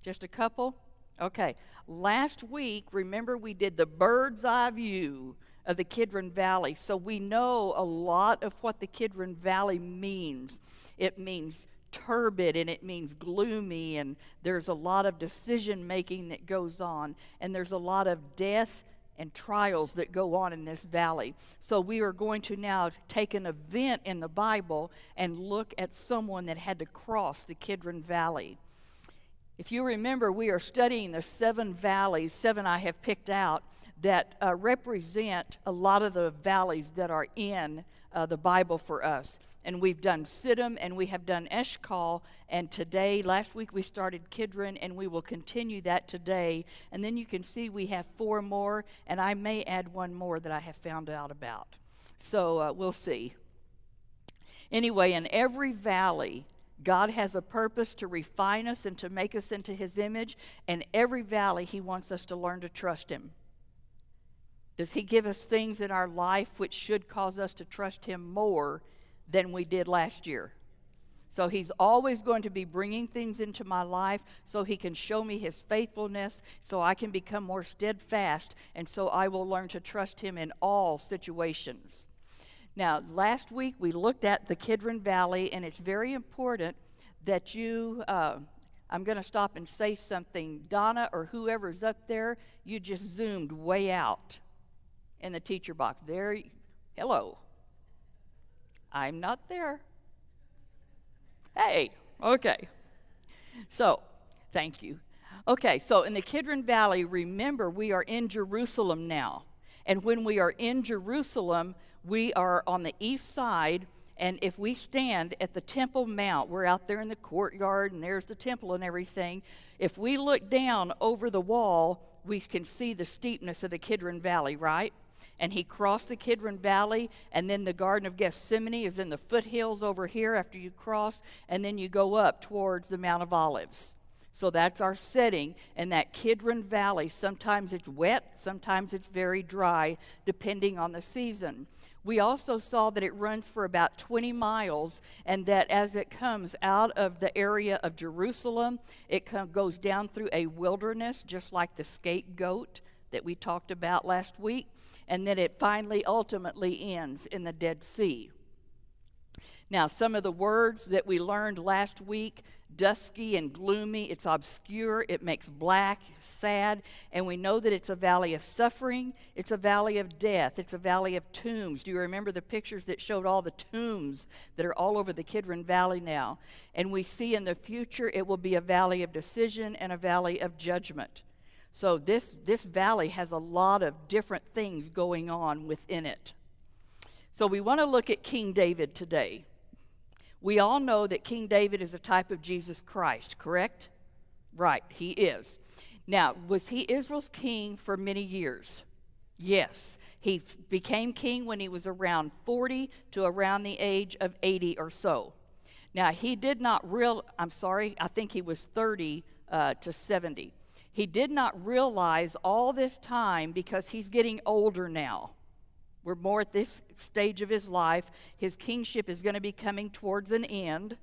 Just a couple? Okay. Last week, remember we did the bird's eye view of the Kidron Valley. So we know a lot of what the Kidron Valley means. It means turbid, and it means gloomy, and there's a lot of decision making that goes on, and there's a lot of death and trials that go on in this valley. So we are going to now take an event in the Bible and look at someone that had to cross the Kidron Valley. If you remember, we are studying the 7 valleys, 7 I have picked out, that represent a lot of the valleys that are in the Bible for us. And we've done Siddim, and we have done Eshcol, and today, last week we started Kidron, and we will continue that today. And then you can see we have 4 more, and I may add 1 more that I have found out about. So we'll see. Anyway, in every valley, God has a purpose to refine us and to make us into His image, and every valley He wants us to learn to trust Him. Does He give us things in our life which should cause us to trust Him more than we did last year? So He's always going to be bringing things into my life so He can show me His faithfulness, so I can become more steadfast, and so I will learn to trust Him in all situations. Now, last week we looked at the Kidron Valley, and it's very important that you, I'm going to stop and say something. Donna or whoever's up there, you just zoomed way out in the teacher box. There, hello. I'm not there. Hey, okay. So, thank you. Okay, so in the Kidron Valley, remember, we are in Jerusalem now. And when we are in Jerusalem, we are on the east side, and if we stand at the Temple Mount, we're out there in the courtyard, and there's the temple and everything. If we look down over the wall, we can see the steepness of the Kidron Valley, right? And He crossed the Kidron Valley, and then the Garden of Gethsemane is in the foothills over here after you cross, and then you go up towards the Mount of Olives. So that's our setting, and that Kidron Valley, sometimes it's wet, sometimes it's very dry, depending on the season. We also saw that it runs for about 20 miles, and that as it comes out of the area of Jerusalem, it goes down through a wilderness, just like the scapegoat that we talked about last week, and then it finally ultimately ends in the Dead Sea. Now, some of the words that we learned last week: dusky and gloomy, it's obscure, it makes black, sad, and we know that it's a valley of suffering, it's a valley of death, it's a valley of tombs. Do you remember the pictures that showed all the tombs that are all over the Kidron Valley now? And we see in the future it will be a valley of decision and a valley of judgment. So this valley has a lot of different things going on within it. So we want to look at King David today. We all know that King David is a type of Jesus Christ, correct? Right, he is. Now, was he Israel's king for many years? Yes. He became king when he was around 40 to around the age of 80 or so. Now, he did not I think he was 30 to 70. He did not realize all this time, because he's getting older now. We're more at this stage of his life. His kingship is going to be coming towards an end.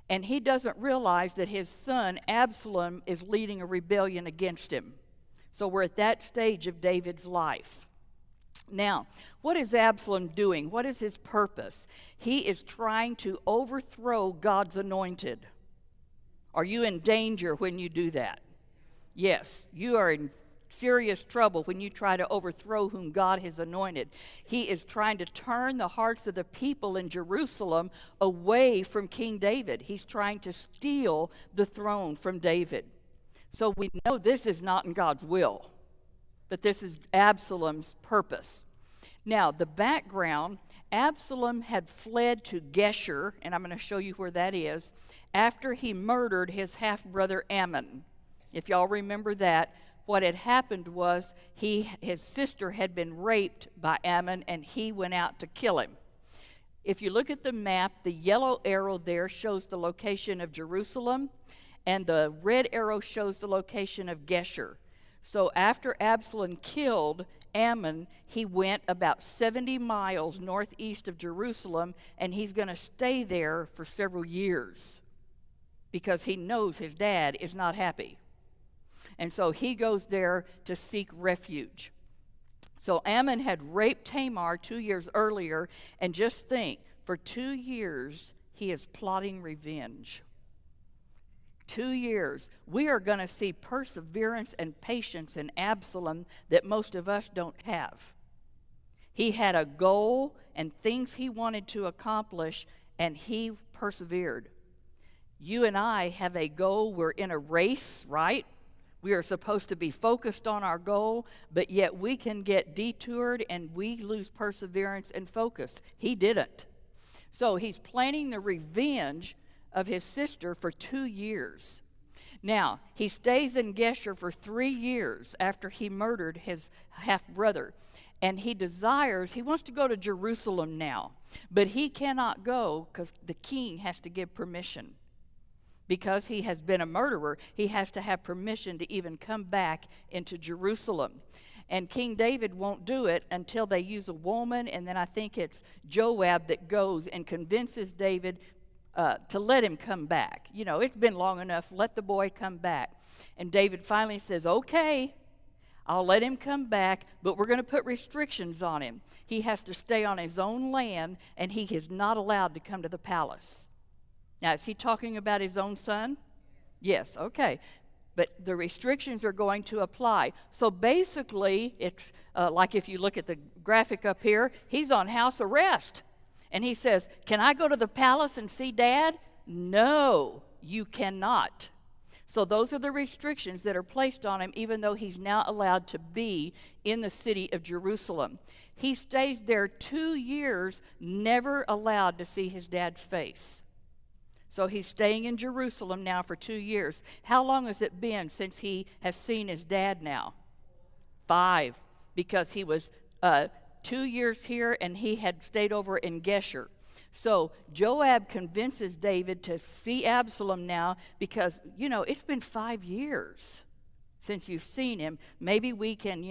And he doesn't realize that his son, Absalom, is leading a rebellion against him. So we're at that stage of David's life. Now, what is Absalom doing? What is his purpose? He is trying to overthrow God's anointed. Are you in danger when you do that? Yes, you are in serious trouble when you try to overthrow whom God has anointed. He is trying to turn the hearts of the people in Jerusalem away from King David. He's trying to steal the throne from David. So we know this is not in God's will, but this is Absalom's purpose. Now, the background: Absalom had fled to Geshur, and I'm going to show you where that is, after he murdered his half-brother Ammon. If y'all remember that, what had happened was his sister had been raped by Ammon, and he went out to kill him. If you look at the map, the yellow arrow there shows the location of Jerusalem, and the red arrow shows the location of Geshur. So after Absalom killed Ammon, he went about 70 miles northeast of Jerusalem, and he's going to stay there for several years, because he knows his dad is not happy. And so he goes there to seek refuge. So Ammon had raped Tamar 2 years earlier, and just think, for 2 years, he is plotting revenge. 2 years. We are going to see perseverance and patience in Absalom that most of us don't have. He had a goal and things he wanted to accomplish, and he persevered. You and I have a goal. We're in a race, right? We are supposed to be focused on our goal, but yet we can get detoured and we lose perseverance and focus. He didn't. So he's planning the revenge of his sister for 2 years. Now, he stays in Geshur for 3 years after he murdered his half-brother. And he wants to go to Jerusalem now. But he cannot go because the king has to give permission. Because he has been a murderer, he has to have permission to even come back into Jerusalem. And King David won't do it until they use a woman, and then I think it's Joab that goes and convinces David to let him come back. You know, it's been long enough, let the boy come back. And David finally says, okay, I'll let him come back, but we're going to put restrictions on him. He has to stay on his own land, and he is not allowed to come to the palace. Now, is he talking about his own son? Yes, okay. But the restrictions are going to apply. So basically, it's like if you look at the graphic up here, he's on house arrest. And he says, can I go to the palace and see Dad? No, you cannot. So those are the restrictions that are placed on him, even though he's now allowed to be in the city of Jerusalem. He stays there 2 years, never allowed to see his dad's face. So he's staying in Jerusalem now for 2 years. How long has it been since he has seen his dad now? 5, because he was 2 years here and he had stayed over in Geshur. So Joab convinces David to see Absalom now because, you know, it's been 5 years since you've seen him. Maybe we can,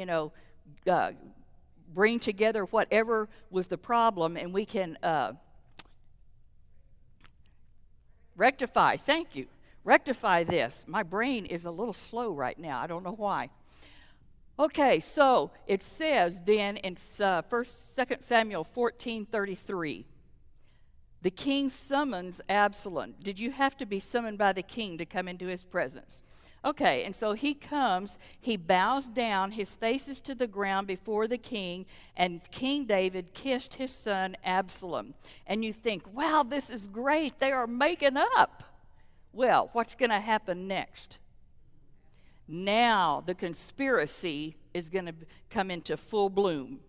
bring together whatever was the problem and we can rectify.2 this. My brain is a little slow right now. I don't know why. Okay, so it says then in 2 Samuel 14:33, the king summons Absalom. Did you have to be summoned by the king to come into his presence? Okay, and so he comes, he bows down, his face is to the ground before the king, and King David kissed his son Absalom. And you think, wow, this is great, they are making up. Well, what's going to happen next? Now the conspiracy is going to come into full bloom.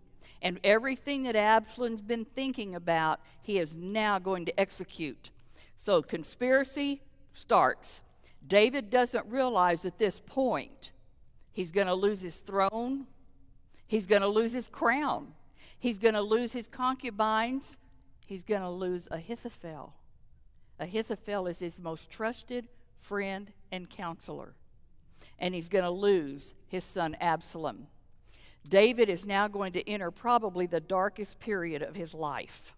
And everything that Absalom's been thinking about, he is now going to execute. So conspiracy starts. David doesn't realize at this point he's going to lose his throne. He's going to lose his crown. He's going to lose his concubines. He's going to lose Ahithophel. Ahithophel is his most trusted friend and counselor. And he's going to lose his son Absalom. David is now going to enter probably the darkest period of his life.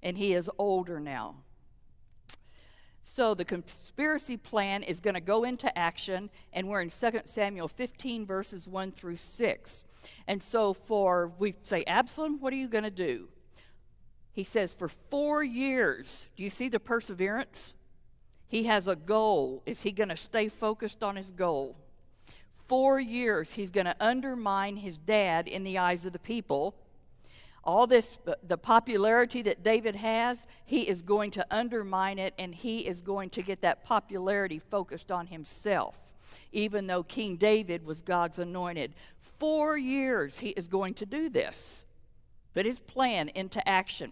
And he is older now. So the conspiracy plan is going to go into action, and we're in 2 Samuel 15, verses 1 through 6. And so we say, Absalom, what are you going to do? He says, for 4 years, do you see the perseverance? He has a goal. Is he going to stay focused on his goal? 4 years, he's going to undermine his dad in the eyes of the people. All this, the popularity that David has, he is going to undermine it, and he is going to get that popularity focused on himself, even though King David was God's anointed. 4 years he is going to do this, put his plan into action.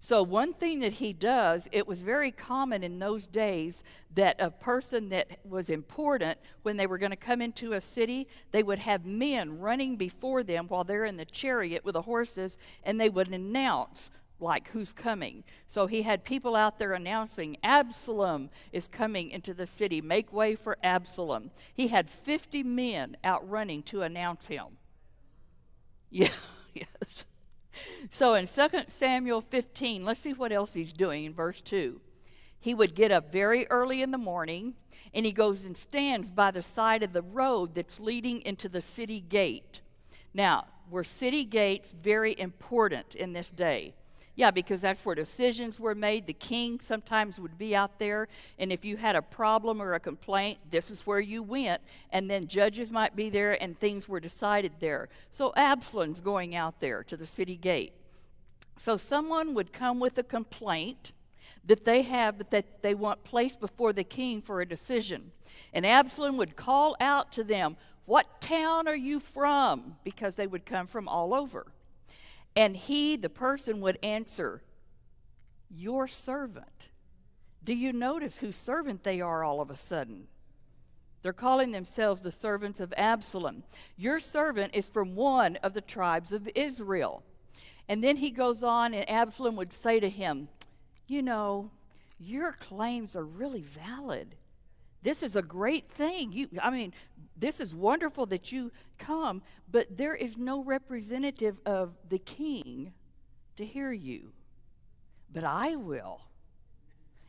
So one thing that he does, it was very common in those days that a person that was important, when they were going to come into a city, they would have men running before them while they're in the chariot with the horses, and they would announce, like, who's coming. So he had people out there announcing, Absalom is coming into the city. Make way for Absalom. He had 50 men out running to announce him. Yeah, yes. So in 2 Samuel 15, let's see what else he's doing in verse 2. He would get up very early in the morning, and he goes and stands by the side of the road that's leading into the city gate. Now, were city gates very important in this day? Yeah, because that's where decisions were made. The king sometimes would be out there, and if you had a problem or a complaint, this is where you went, and then judges might be there, and things were decided there. So Absalom's going out there to the city gate. So someone would come with a complaint that they have, that they want placed before the king for a decision. And Absalom would call out to them, "What town are you from?" Because they would come from all over. And the person would answer, "Your servant." Do you notice whose servant they are all of a sudden? They're calling themselves the servants of Absalom. Your servant is from one of the tribes of Israel. And then he goes on, and Absalom would say to him, "You know, your claims are really valid. This is a great thing. This is wonderful that you come, but there is no representative of the king to hear you. But I will."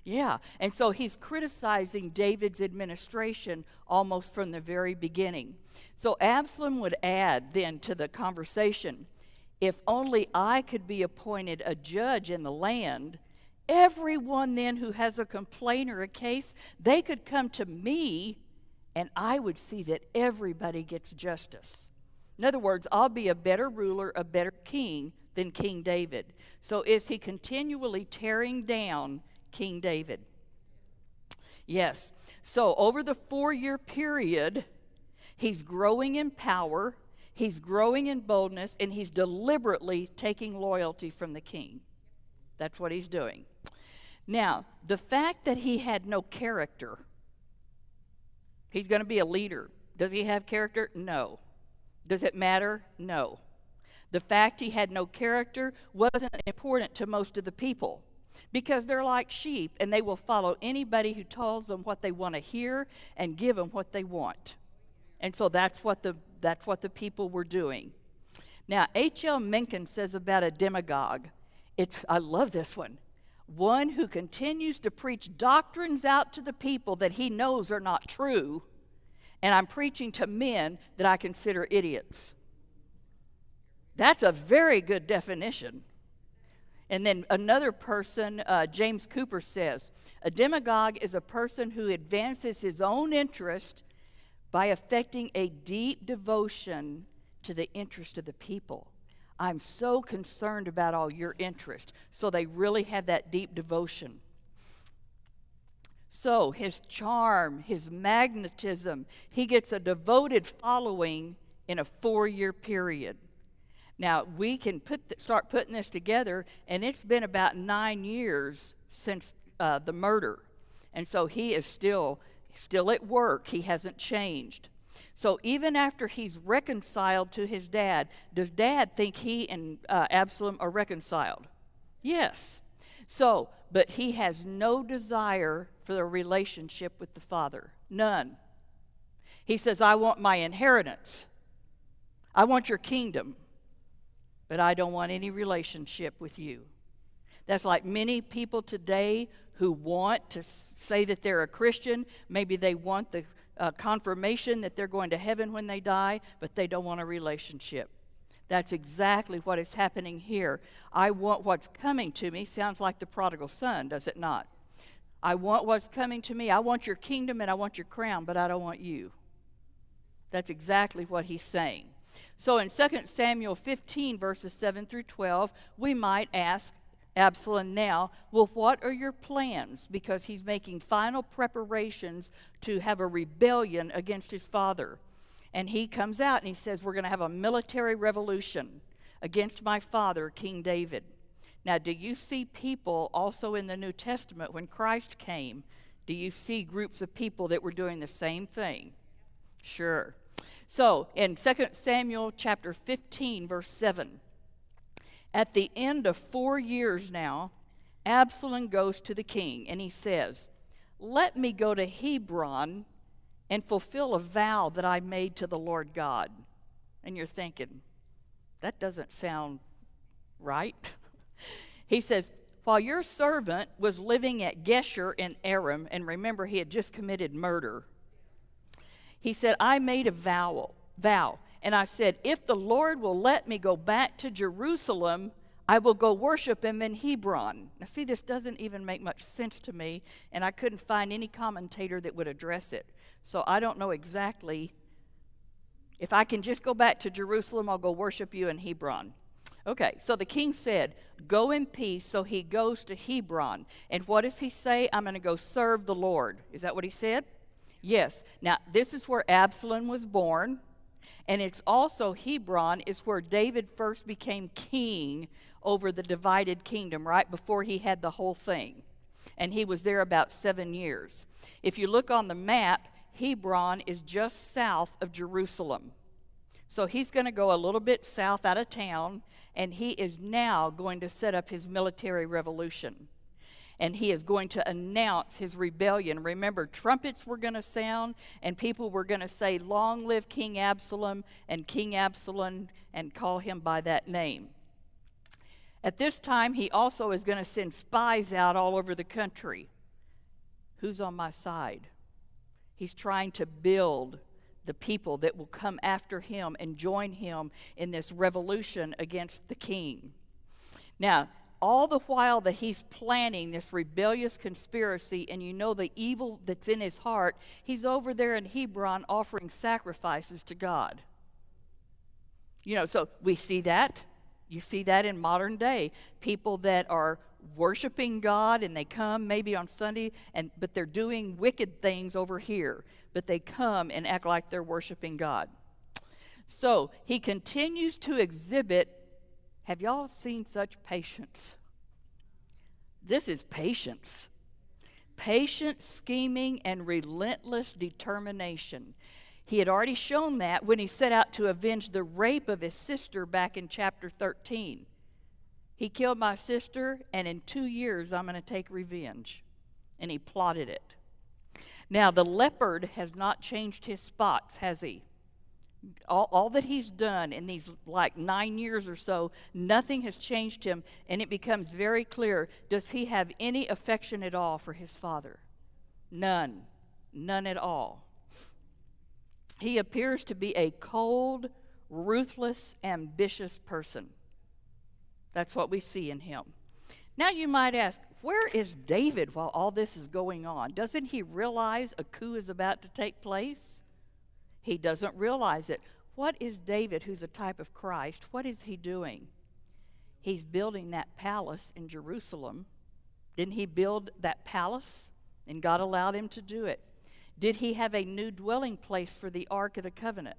Yeah, and so he's criticizing David's administration almost from the very beginning. So Absalom would add then to the conversation, "If only I could be appointed a judge in the land, everyone then who has a complaint or a case, they could come to me, and I would see that everybody gets justice." In other words, I'll be a better ruler, a better king than King David. So is he continually tearing down King David? Yes. So over the 4-year period, he's growing in power, he's growing in boldness, and he's deliberately taking loyalty from the king. That's what he's doing. Now, the fact that he had no character, he's going to be a leader. Does he have character? No. Does it matter? No. The fact he had no character wasn't important to most of the people, because they're like sheep, and they will follow anybody who tells them what they want to hear and give them what they want. And so that's what the people were doing. Now, H.L. Mencken says about a demagogue, I love this one who continues to preach doctrines out to the people that he knows are not true, and I'm preaching to men that I consider idiots. That's a very good definition. And then another person, James Cooper, says, a demagogue is a person who advances his own interest by affecting a deep devotion to the interest of the people. I'm so concerned about all your interest. So they really have that deep devotion. So his charm, his magnetism, he gets a devoted following in a 4-year period. Now, we can start putting this together, and it's been about 9 years since the murder. And so he is still at work. He hasn't changed. So even after he's reconciled to his dad, does dad think he and Absalom are reconciled? Yes. So, but he has no desire for the relationship with the father. None. He says, "I want my inheritance. I want your kingdom. But I don't want any relationship with you." That's like many people today who want to say that they're a Christian. Maybe they want the confirmation that they're going to heaven when they die, but they don't want a relationship. That's exactly what is happening here. I want what's coming to me. Sounds like the prodigal son, does it not? I want what's coming to me. I want your kingdom and I want your crown, but I don't want you. That's exactly what he's saying. So in 2 Samuel 15, verses 7 through 12, we might ask Absalom now, well, what are your plans? Because he's making final preparations to have a rebellion against his father. And he comes out and he says, we're going to have a military revolution against my father, King David. Now, do you see people also in the New Testament when Christ came? Do you see groups of people that were doing the same thing? Sure. So in 2 Samuel chapter 15, verse 7, at the end of 4 years now, Absalom goes to the king and he says, let me go to Hebron and fulfill a vow that I made to the Lord God. And you're thinking, that doesn't sound right. He says, while your servant was living at Geshur in Aram, and remember he had just committed murder, he said, I made a vow, and I said, if the Lord will let me go back to Jerusalem, I will go worship him in Hebron. Now see, this doesn't even make much sense to me, and I couldn't find any commentator that would address it. So I don't know exactly. If I can just go back to Jerusalem, I'll go worship you in Hebron. Okay, so the king said, go in peace. So he goes to Hebron. And what does he say? I'm going to go serve the Lord. Is that what he said? Yes. Now, this is where Absalom was born. And it's also, Hebron is where David first became king over the divided kingdom, right before he had the whole thing. And he was there about 7 years. If you look on the map, Hebron is just south of Jerusalem. So he's going to go a little bit south out of town, and he is now going to set up his military revolution. And he is going to announce his rebellion. Remember, trumpets were going to sound, and people were going to say, long live King Absalom, and call him by that name. At this time, he also is going to send spies out all over the country. Who's on my side? He's trying to build the people that will come after him and join him in this revolution against the king. Now, all the while that he's planning this rebellious conspiracy, and you know the evil that's in his heart, he's over there in Hebron offering sacrifices to God. You know, so we see that. You see that in modern day. People that are worshiping God, and they come maybe on Sunday, but they're doing wicked things over here. But they come and act like they're worshiping God. So he continues to exhibit. Have y'all seen such patience? This is patience. Patient scheming and relentless determination. He had already shown that when he set out to avenge the rape of his sister back in chapter 13. He killed my sister, and in 2 years I'm going to take revenge. And he plotted it. Now, the leopard has not changed his spots, has he? All that he's done in these 9 years or so, nothing has changed him, and it becomes very clear. Does he have any affection at all for his father? None. None at all. He appears to be a cold, ruthless, ambitious person. That's what we see in him. Now you might ask, where is David while all this is going on? Doesn't he realize a coup is about to take place? He doesn't realize it. What is David, who's a type of Christ, what is he doing? He's building that palace in Jerusalem. Didn't he build that palace? And God allowed him to do it. Did he have a new dwelling place for the Ark of the Covenant?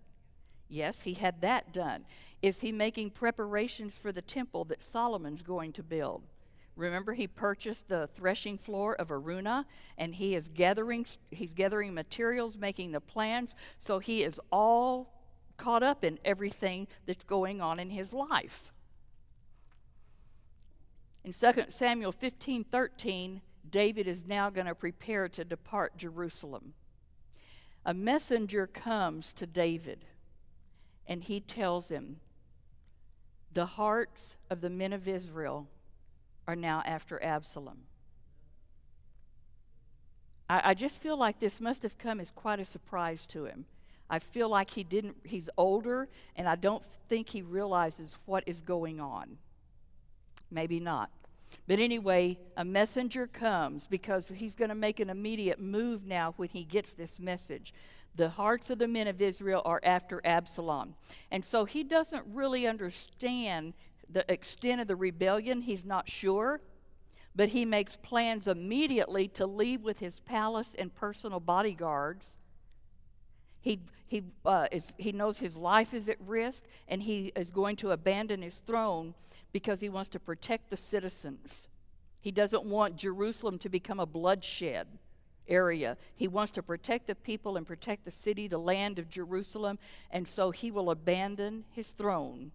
Yes, he had that done. Is he making preparations for the temple that Solomon's going to build? Remember, he purchased the threshing floor of Aruna, and he's gathering materials, making the plans, so he is all caught up in everything that's going on in his life. In 2 Samuel 15:13, David is now going to prepare to depart Jerusalem. A messenger comes to David, and he tells him, the hearts of the men of Israel are now after Absalom. I just feel like this must have come as quite a surprise to him. I feel like he's older, and I don't think he realizes what is going on. Maybe not. But anyway, a messenger comes because he's going to make an immediate move now when he gets this message. The hearts of the men of Israel are after Absalom. And so he doesn't really understand the extent of the rebellion. He's not sure. But he makes plans immediately to leave with his palace and personal bodyguards. He knows his life is at risk, and he is going to abandon his throne because he wants to protect the citizens. He doesn't want Jerusalem to become a bloodshed area. He wants to protect the people and protect the city, the land of Jerusalem, and so he will abandon his throne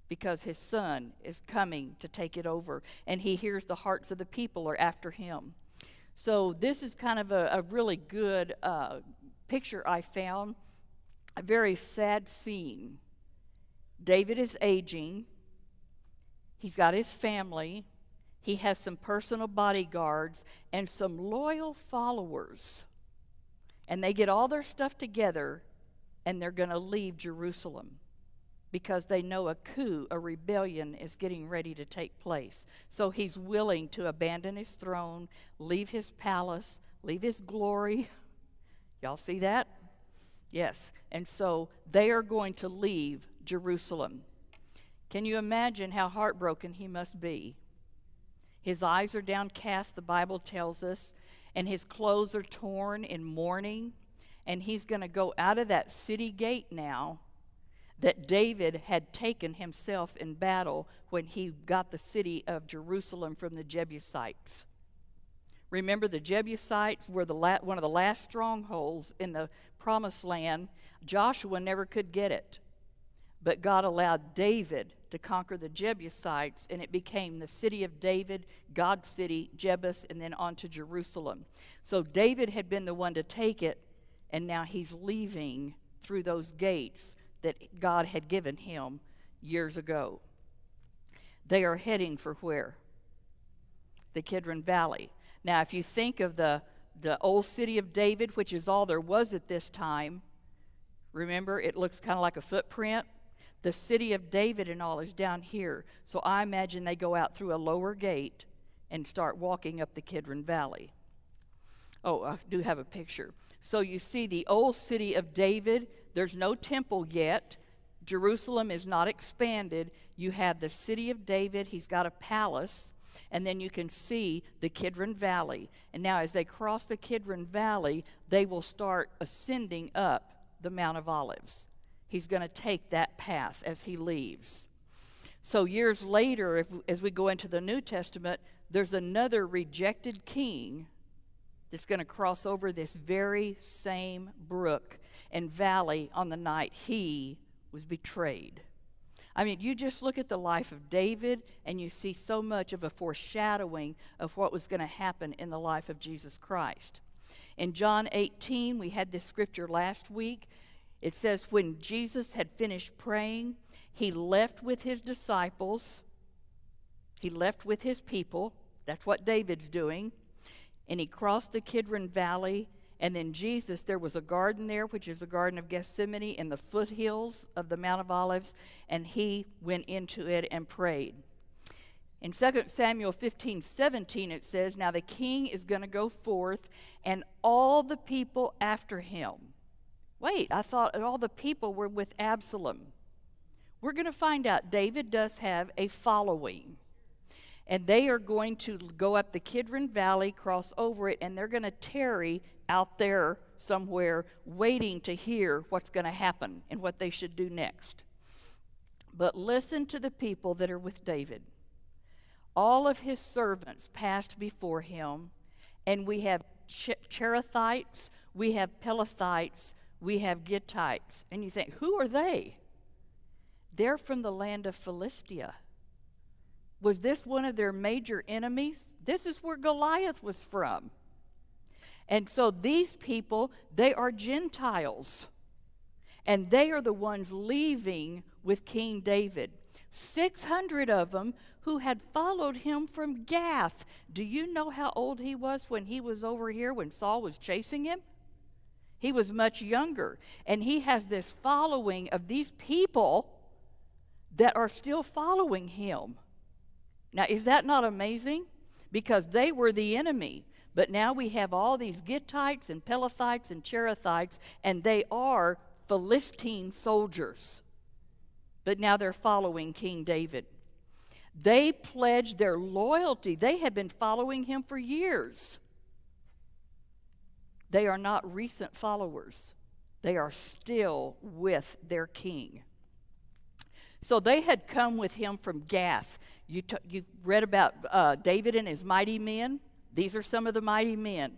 because his son is coming to take it over, and he hears the hearts of the people are after him. So this is kind of a really good picture I found, a very sad scene. David is aging. He's got his family. He has some personal bodyguards and some loyal followers. And they get all their stuff together, and they're going to leave Jerusalem because they know a coup, a rebellion is getting ready to take place. So he's willing to abandon his throne, leave his palace, leave his glory. Y'all see that? Yes. And so they are going to leave Jerusalem. Can you imagine how heartbroken he must be? His eyes are downcast, the Bible tells us, and his clothes are torn in mourning. And he's going to go out of that city gate now that David had taken himself in battle when he got the city of Jerusalem from the Jebusites. Remember, the Jebusites were one of the last strongholds in the Promised Land. Joshua never could get it. But God allowed David to conquer the Jebusites, and it became the city of David, God's city, Jebus, and then on to Jerusalem. So David had been the one to take it, and now he's leaving through those gates that God had given him years ago. They are heading for where? The Kidron Valley. Now, if you think of the old city of David, which is all there was at this time, remember, it looks kind of like a footprint. The city of David and all is down here. So I imagine they go out through a lower gate and start walking up the Kidron Valley. Oh, I do have a picture. So you see the old city of David. There's no temple yet. Jerusalem is not expanded. You have the city of David. He's got a palace. And then you can see the Kidron Valley. And now as they cross the Kidron Valley, they will start ascending up the Mount of Olives. He's going to take that path as he leaves. So years later, as we go into the New Testament, there's another rejected king that's going to cross over this very same brook and valley on the night he was betrayed. I mean, you just look at the life of David, and you see so much of a foreshadowing of what was going to happen in the life of Jesus Christ. In John 18, we had this scripture last week. It says, when Jesus had finished praying, he left with his disciples. He left with his people. That's what David's doing. And he crossed the Kidron Valley. And then Jesus, there was a garden there, which is the Garden of Gethsemane, in the foothills of the Mount of Olives. And he went into it and prayed. In 2 Samuel 15:17, it says, now the king is going to go forth, and all the people after him. Wait, I thought all the people were with Absalom. We're going to find out David does have a following. And they are going to go up the Kidron Valley, cross over it, and they're going to tarry out there somewhere waiting to hear what's going to happen and what they should do next. But listen to the people that are with David. All of his servants passed before him, and we have Cherethites, we have Pelethites, we have Gittites. And you think, who are they? They're from the land of Philistia. Was this one of their major enemies? This is where Goliath was from. And so these people, they are Gentiles. And they are the ones leaving with King David. 600 of them who had followed him from Gath. Do you know how old he was when he was over here when Saul was chasing him? He was much younger. And he has this following of these people that are still following him. Now, is that not amazing? Because they were the enemy. But now we have all these Gittites and Pelethites and Cherethites, and they are Philistine soldiers. But now they're following King David. They pledged their loyalty. They had been following him for years. They are not recent followers. They are still with their king. So they had come with him from Gath. You've read about David and his mighty men. These are some of the mighty men.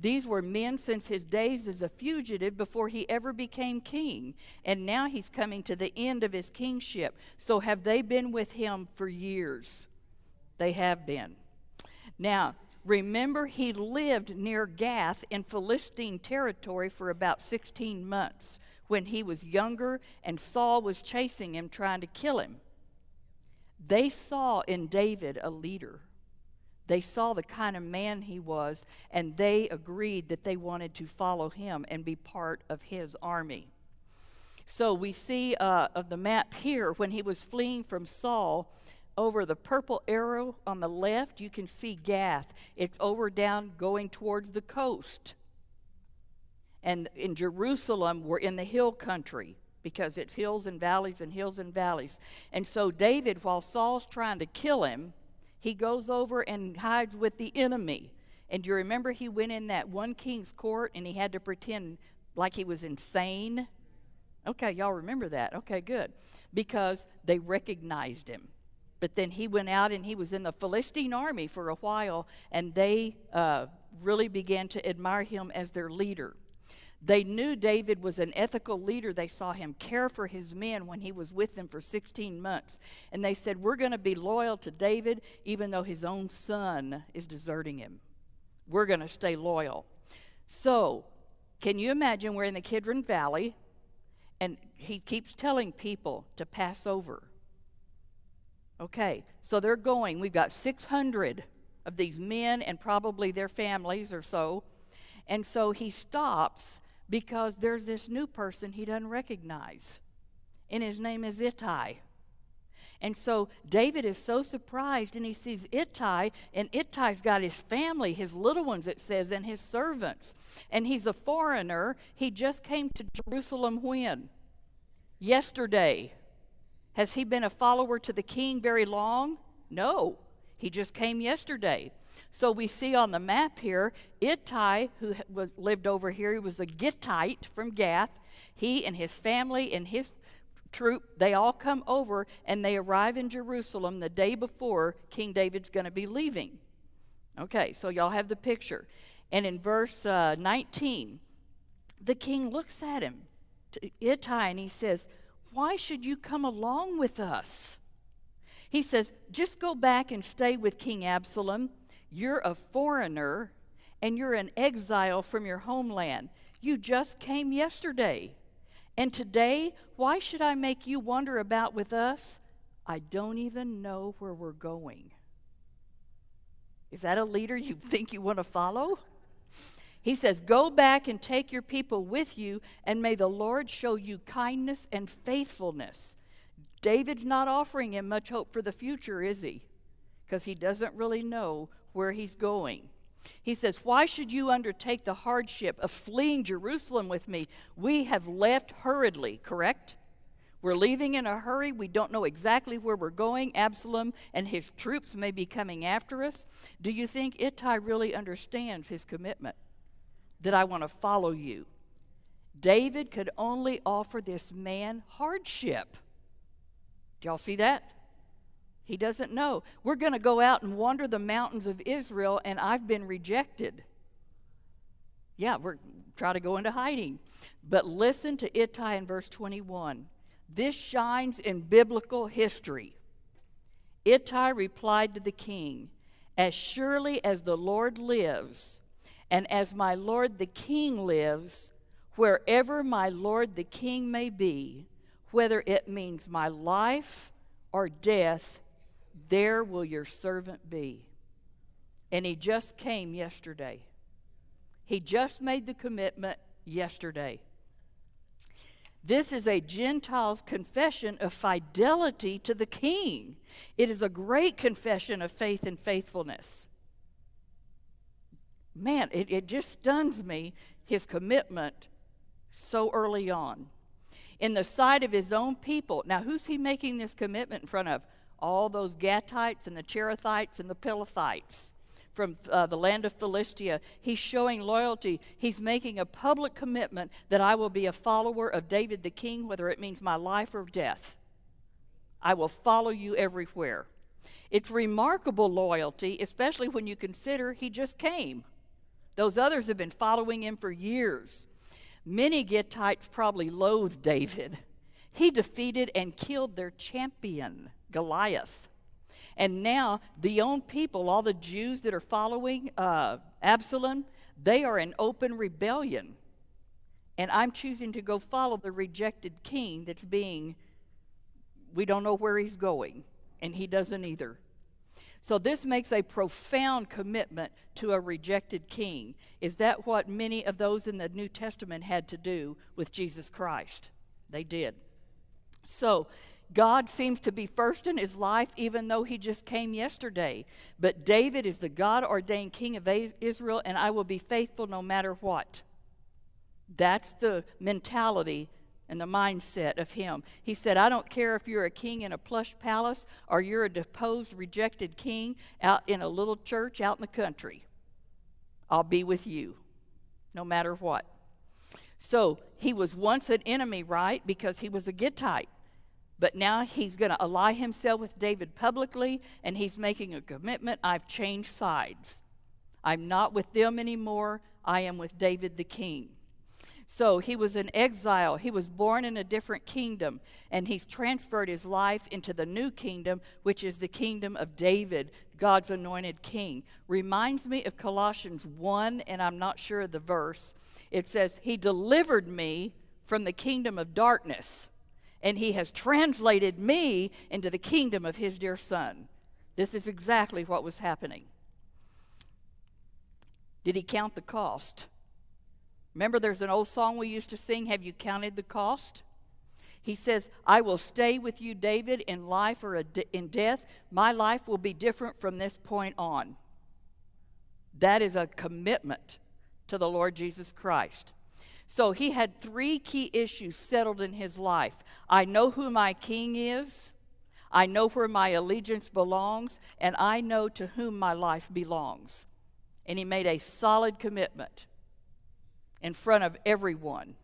These were men since his days as a fugitive before he ever became king. And now he's coming to the end of his kingship. So have they been with him for years? They have been. Now, remember, he lived near Gath in Philistine territory for about 16 months when he was younger and Saul was chasing him, trying to kill him. They saw in David a leader. They saw the kind of man he was, and they agreed that they wanted to follow him and be part of his army. So we see of the map here, when he was fleeing from Saul, over the purple arrow on the left, you can see Gath. It's over down going towards the coast. And in Jerusalem, we're in the hill country because it's hills and valleys and hills and valleys. And so David, while Saul's trying to kill him, he goes over and hides with the enemy. And do you remember he went in that one king's court and he had to pretend like he was insane? Okay, y'all remember that. Okay, good. Because they recognized him. But then he went out and he was in the Philistine army for a while, and they really began to admire him as their leader. They knew David was an ethical leader. They saw him care for his men when he was with them for 16 months. And they said, we're going to be loyal to David even though his own son is deserting him. We're going to stay loyal. So, can you imagine we're in the Kidron Valley, and he keeps telling people to pass over. Okay, so they're going. We've got 600 of these men and probably their families or so. And so he stops because there's this new person he doesn't recognize. And his name is Ittai. And so David is so surprised, and he sees Ittai, and Ittai's got his family, his little ones, it says, and his servants. And he's a foreigner. He just came to Jerusalem when? Yesterday. Has he been a follower to the king very long? No. He just came yesterday. So we see on the map here, Ittai, who lived over here, he was a Gittite from Gath. He and his family and his troop, they all come over, and they arrive in Jerusalem the day before King David's going to be leaving. Okay, so y'all have the picture. And in verse 19, the king looks at him, to Ittai, and he says, why should you come along with us? He says, just go back and stay with King Absalom. You're a foreigner, and you're an exile from your homeland. You just came yesterday. And today, why should I make you wander about with us? I don't even know where we're going. Is that a leader you think you want to follow? He says, go back and take your people with you, and may the Lord show you kindness and faithfulness. David's not offering him much hope for the future, is he? Because he doesn't really know where he's going. He says, why should you undertake the hardship of fleeing Jerusalem with me? We have left hurriedly, correct? We're leaving in a hurry. We don't know exactly where we're going. Absalom and his troops may be coming after us. Do you think Ittai really understands his commitment? That I want to follow you. David could only offer this man hardship. Do y'all see that? He doesn't know. We're going to go out and wander the mountains of Israel, and I've been rejected. Yeah, we're try to go into hiding. But listen to Ittai in verse 21. This shines in biblical history. Ittai replied to the king, as surely as the Lord lives, and as my lord the king lives, wherever my lord the king may be, whether it means my life or death, there will your servant be. And he just came yesterday. He just made the commitment yesterday. This is a Gentile's confession of fidelity to the king. It is a great confession of faith and faithfulness. Man, it just stuns me, his commitment so early on. In the sight of his own people. Now, who's he making this commitment in front of? All those Gatites and the Cherethites and the Pelethites from the land of Philistia. He's showing loyalty. He's making a public commitment that I will be a follower of David the king, whether it means my life or death. I will follow you everywhere. It's remarkable loyalty, especially when you consider he just came. Those others have been following him for years. Many Gittites probably loathed David. He defeated and killed their champion, Goliath. And now the own people, all the Jews that are following Absalom, they are in open rebellion. And I'm choosing to go follow the rejected king we don't know where he's going, and he doesn't either. So this makes a profound commitment to a rejected king. Is that what many of those in the New Testament had to do with Jesus Christ? They did. So God seems to be first in his life, even though he just came yesterday. But David is the God-ordained king of Israel, and I will be faithful no matter what. That's the mentality and the mindset of him. He said, I don't care if you're a king in a plush palace or you're a deposed, rejected king out in a little church out in the country. I'll be with you, no matter what. So he was once an enemy, right? Because he was a Gittite. But now he's going to ally himself with David publicly, and he's making a commitment. I've changed sides. I'm not with them anymore. I am with David the king. So he was in exile. He was born in a different kingdom, and he's transferred his life into the new kingdom, which is the kingdom of David, God's anointed king. Reminds me of Colossians 1, and I'm not sure of the verse. It says, he delivered me from the kingdom of darkness, and he has translated me into the kingdom of his dear son. This is exactly what was happening. Did he count the cost? Remember, there's an old song we used to sing, have you counted the cost? He says, I will stay with you, David, in life or in death. My life will be different from this point on. That is a commitment to the Lord Jesus Christ. So he had 3 key issues settled in his life. I know who my king is, I know where my allegiance belongs, and I know to whom my life belongs. And he made a solid commitment in front of everyone.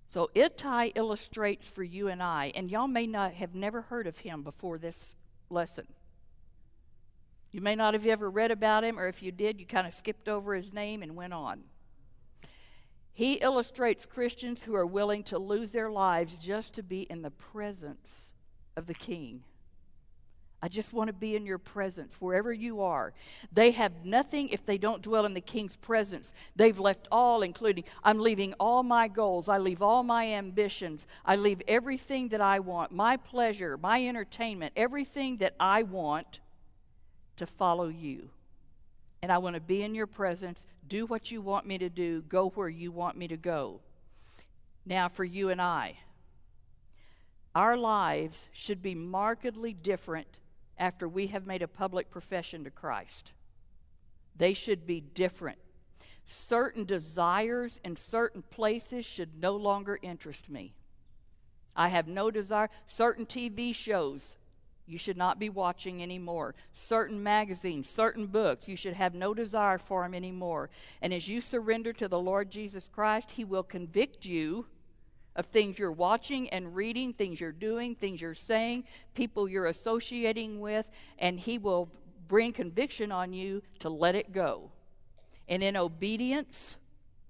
So Ittai illustrates for you and I, and y'all may not have never heard of him before this lesson. You may not have ever read about him, or if you did, you kind of skipped over his name and went on. He illustrates Christians who are willing to lose their lives just to be in the presence of the King. I just want to be in your presence wherever you are. They have nothing if they don't dwell in the King's presence. They've left all, including, I'm leaving all my goals. I leave all my ambitions. I leave everything that I want, my pleasure, my entertainment, everything that I want to follow you. And I want to be in your presence, do what you want me to do, go where you want me to go. Now for you and I, our lives should be markedly different after we have made a public profession to Christ. They should be different. Certain desires in certain places should no longer interest me. I have no desire. Certain TV shows you should not be watching anymore. Certain magazines, certain books, you should have no desire for them anymore. And as you surrender to the Lord Jesus Christ, He will convict you of things you're watching and reading, things you're doing, things you're saying, people you're associating with, and He will bring conviction on you to let it go. And in obedience,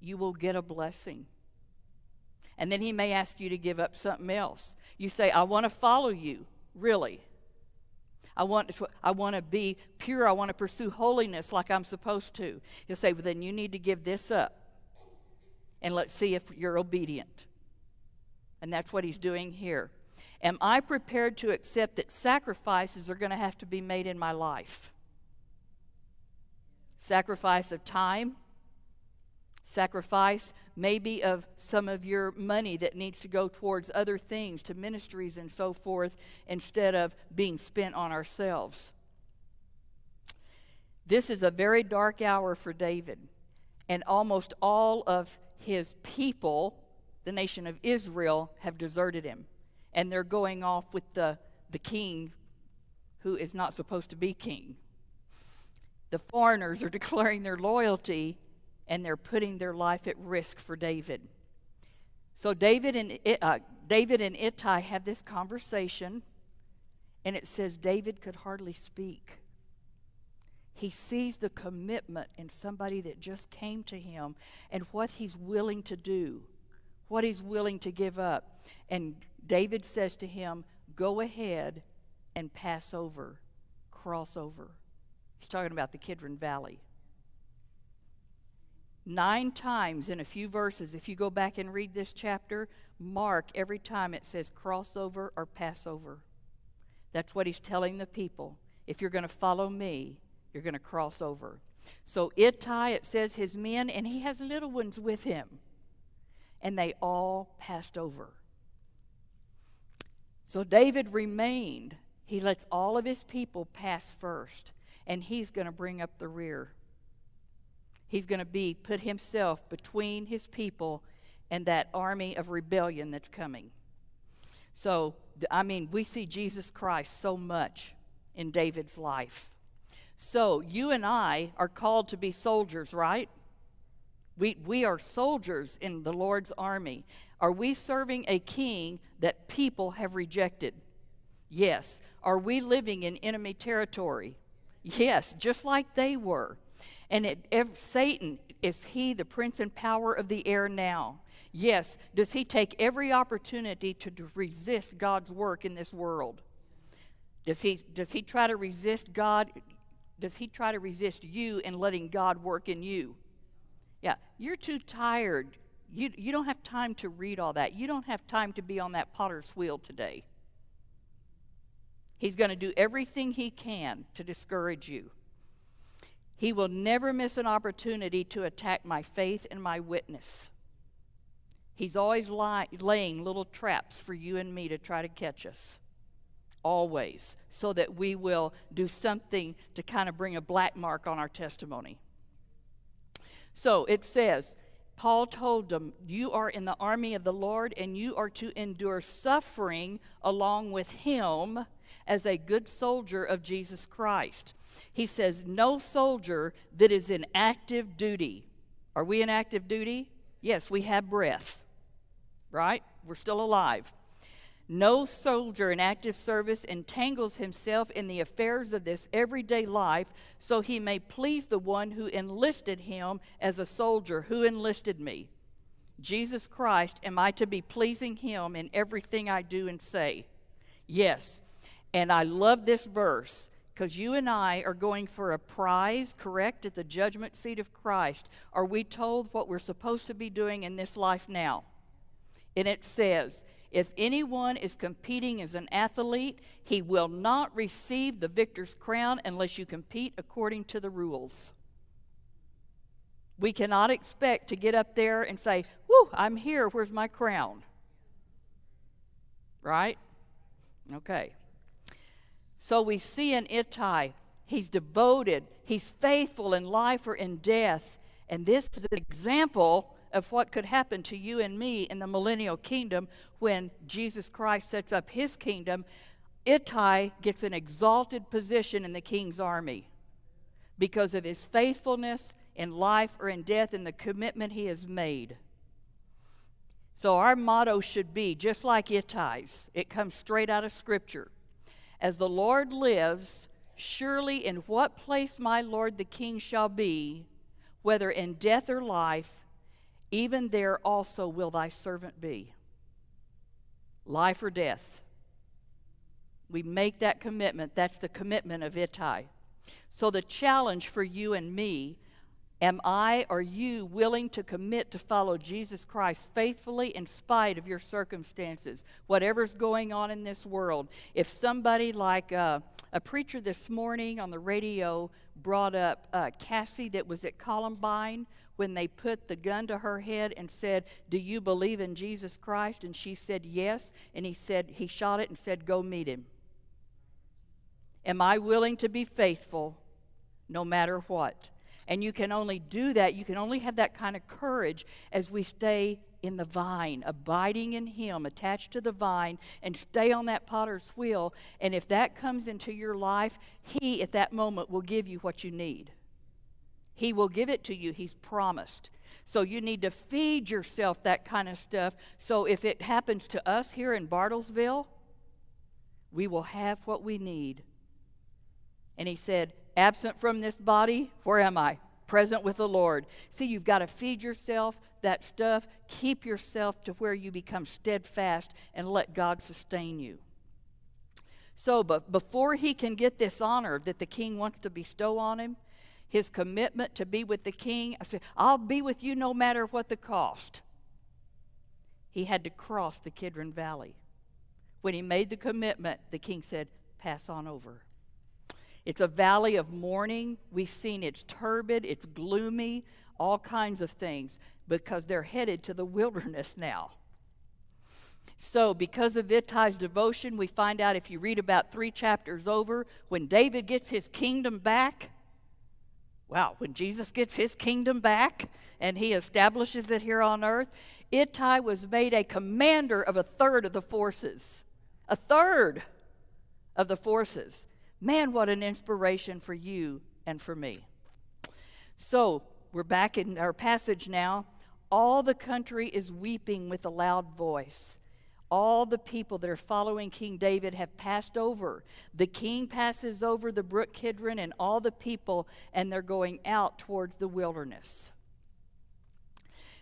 you will get a blessing. And then He may ask you to give up something else. You say, I want to follow you, really. I want to be pure. I want to pursue holiness like I'm supposed to. He'll say, well, then you need to give this up. And let's see if you're obedient. And that's what He's doing here. Am I prepared to accept that sacrifices are going to have to be made in my life? Sacrifice of time. Sacrifice maybe of some of your money that needs to go towards other things, to ministries and so forth, instead of being spent on ourselves. This is a very dark hour for David, and almost all of his people, the nation of Israel, have deserted him, and they're going off with the king who is not supposed to be king. The foreigners are declaring their loyalty, and they're putting their life at risk for David. So David and Ittai have this conversation, and it says David could hardly speak. He sees the commitment in somebody that just came to him and what he's willing to do, what he's willing to give up. And David says to him, go ahead and pass over, cross over. He's talking about the Kidron Valley. 9 times in a few verses, if you go back and read this chapter, mark every time it says crossover or Passover. That's what he's telling the people. If you're going to follow me, you're going to cross over. So Ittai, it says his men, and he has little ones with him. And they all passed over. So David remained. He lets all of his people pass first, and he's going to bring up the rear. He's going to put himself between his people and that army of rebellion that's coming. So, we see Jesus Christ so much in David's life. So, you and I are called to be soldiers, right? We are soldiers in the Lord's army. Are we serving a king that people have rejected? Yes. Are we living in enemy territory? Yes, just like they were. And Satan, is he the prince and power of the air now? Yes. Does he take every opportunity to resist God's work in this world? Does he try to resist God? Does he try to resist you in letting God work in you? Yeah, you're too tired. You don't have time to read all that. You don't have time to be on that potter's wheel today. He's going to do everything he can to discourage you. He will never miss an opportunity to attack my faith and my witness. He's always laying little traps for you and me to try to catch us. Always. So that we will do something to kind of bring a black mark on our testimony. So it says, Paul told them, you are in the army of the Lord, and you are to endure suffering along with him as a good soldier of Jesus Christ. He says, no soldier that is in active duty. Are we in active duty? Yes, we have breath, right? We're still alive. No soldier in active service entangles himself in the affairs of this everyday life so he may please the one who enlisted him as a soldier. Who enlisted me? Jesus Christ. Am I to be pleasing him in everything I do and say? Yes. And I love this verse because you and I are going for a prize, correct, at the judgment seat of Christ. Are we told what we're supposed to be doing in this life now? And it says, if anyone is competing as an athlete, he will not receive the victor's crown unless you compete according to the rules. We cannot expect to get up there and say, whoo, I'm here, where's my crown? Right? Okay. So we see in Ittai, he's devoted, he's faithful in life or in death. And this is an example of what could happen to you and me in the millennial kingdom when Jesus Christ sets up his kingdom. Ittai gets an exalted position in the king's army because of his faithfulness in life or in death and the commitment he has made. So our motto should be, just like Ittai's, it comes straight out of Scripture. As the Lord lives, surely in what place my Lord the King shall be, whether in death or life, even there also will thy servant be. Life or death. We make that commitment. That's the commitment of Ittai. So the challenge for you and me, am I or you willing to commit to follow Jesus Christ faithfully in spite of your circumstances, whatever's going on in this world? If somebody like a preacher this morning on the radio brought up Cassie that was at Columbine, when they put the gun to her head and said, do you believe in Jesus Christ? And she said, yes. And he shot it and said, go meet him. Am I willing to be faithful no matter what? And you can only do that, you can only have that kind of courage as we stay in the vine, abiding in him, attached to the vine, and stay on that potter's wheel. And if that comes into your life, he at that moment will give you what you need. He will give it to you. He's promised. So you need to feed yourself that kind of stuff. So if it happens to us here in Bartlesville, we will have what we need. And he said, absent from this body, where am I? Present with the Lord. See, you've got to feed yourself that stuff. Keep yourself to where you become steadfast and let God sustain you. So, but before he can get this honor that the king wants to bestow on him, his commitment to be with the king, I said, I'll be with you no matter what the cost. He had to cross the Kidron Valley. When he made the commitment, the king said, pass on over. It's a valley of mourning. We've seen it's turbid, it's gloomy, all kinds of things, because they're headed to the wilderness now. So because of Ittai's devotion, we find out, if you read about 3 chapters over, when David gets his kingdom back, when Jesus gets his kingdom back and he establishes it here on earth, Ittai was made a commander of 1/3 of the forces. 1/3 of the forces. Man, what an inspiration for you and for me. So we're back in our passage now. All the country is weeping with a loud voice. All the people that are following King David have passed over. The king passes over the brook Kidron and all the people, and they're going out towards the wilderness.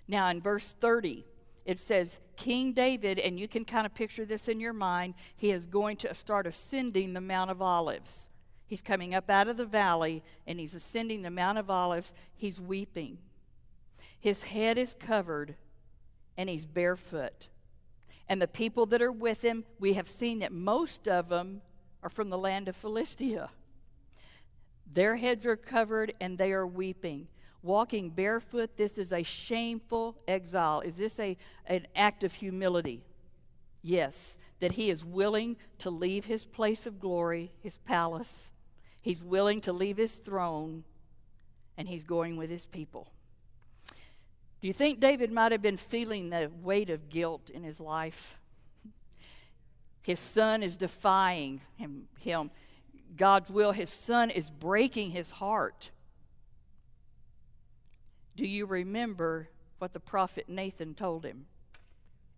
Now in verse 30, it says, King David, and you can kind of picture this in your mind, he is going to start ascending the Mount of Olives. He's coming up out of the valley, and he's ascending the Mount of Olives. He's weeping. His head is covered, and he's barefoot. And the people that are with him, we have seen that most of them are from the land of Philistia. Their heads are covered, and they are weeping. Walking barefoot, this is a shameful exile. Is this an act of humility? Yes, that he is willing to leave his place of glory, his palace. He's willing to leave his throne, and he's going with his people. Do you think David might have been feeling the weight of guilt in his life? His son is defying him, God's will. His son is breaking his heart. Do you remember what the prophet Nathan told him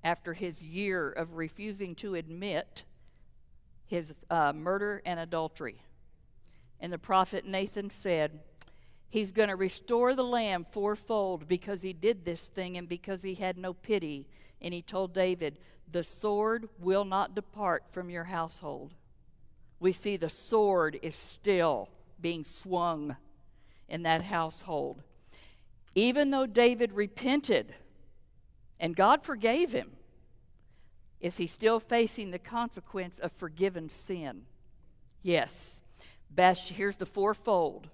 after his year of refusing to admit his murder and adultery? And the prophet Nathan said, he's going to restore the lamb 4-fold because he did this thing and because he had no pity. And he told David, the sword will not depart from your household. We see the sword is still being swung in that household. Even though David repented and God forgave him, is he still facing the consequence of forgiven sin? Yes. Here's the 4-fold.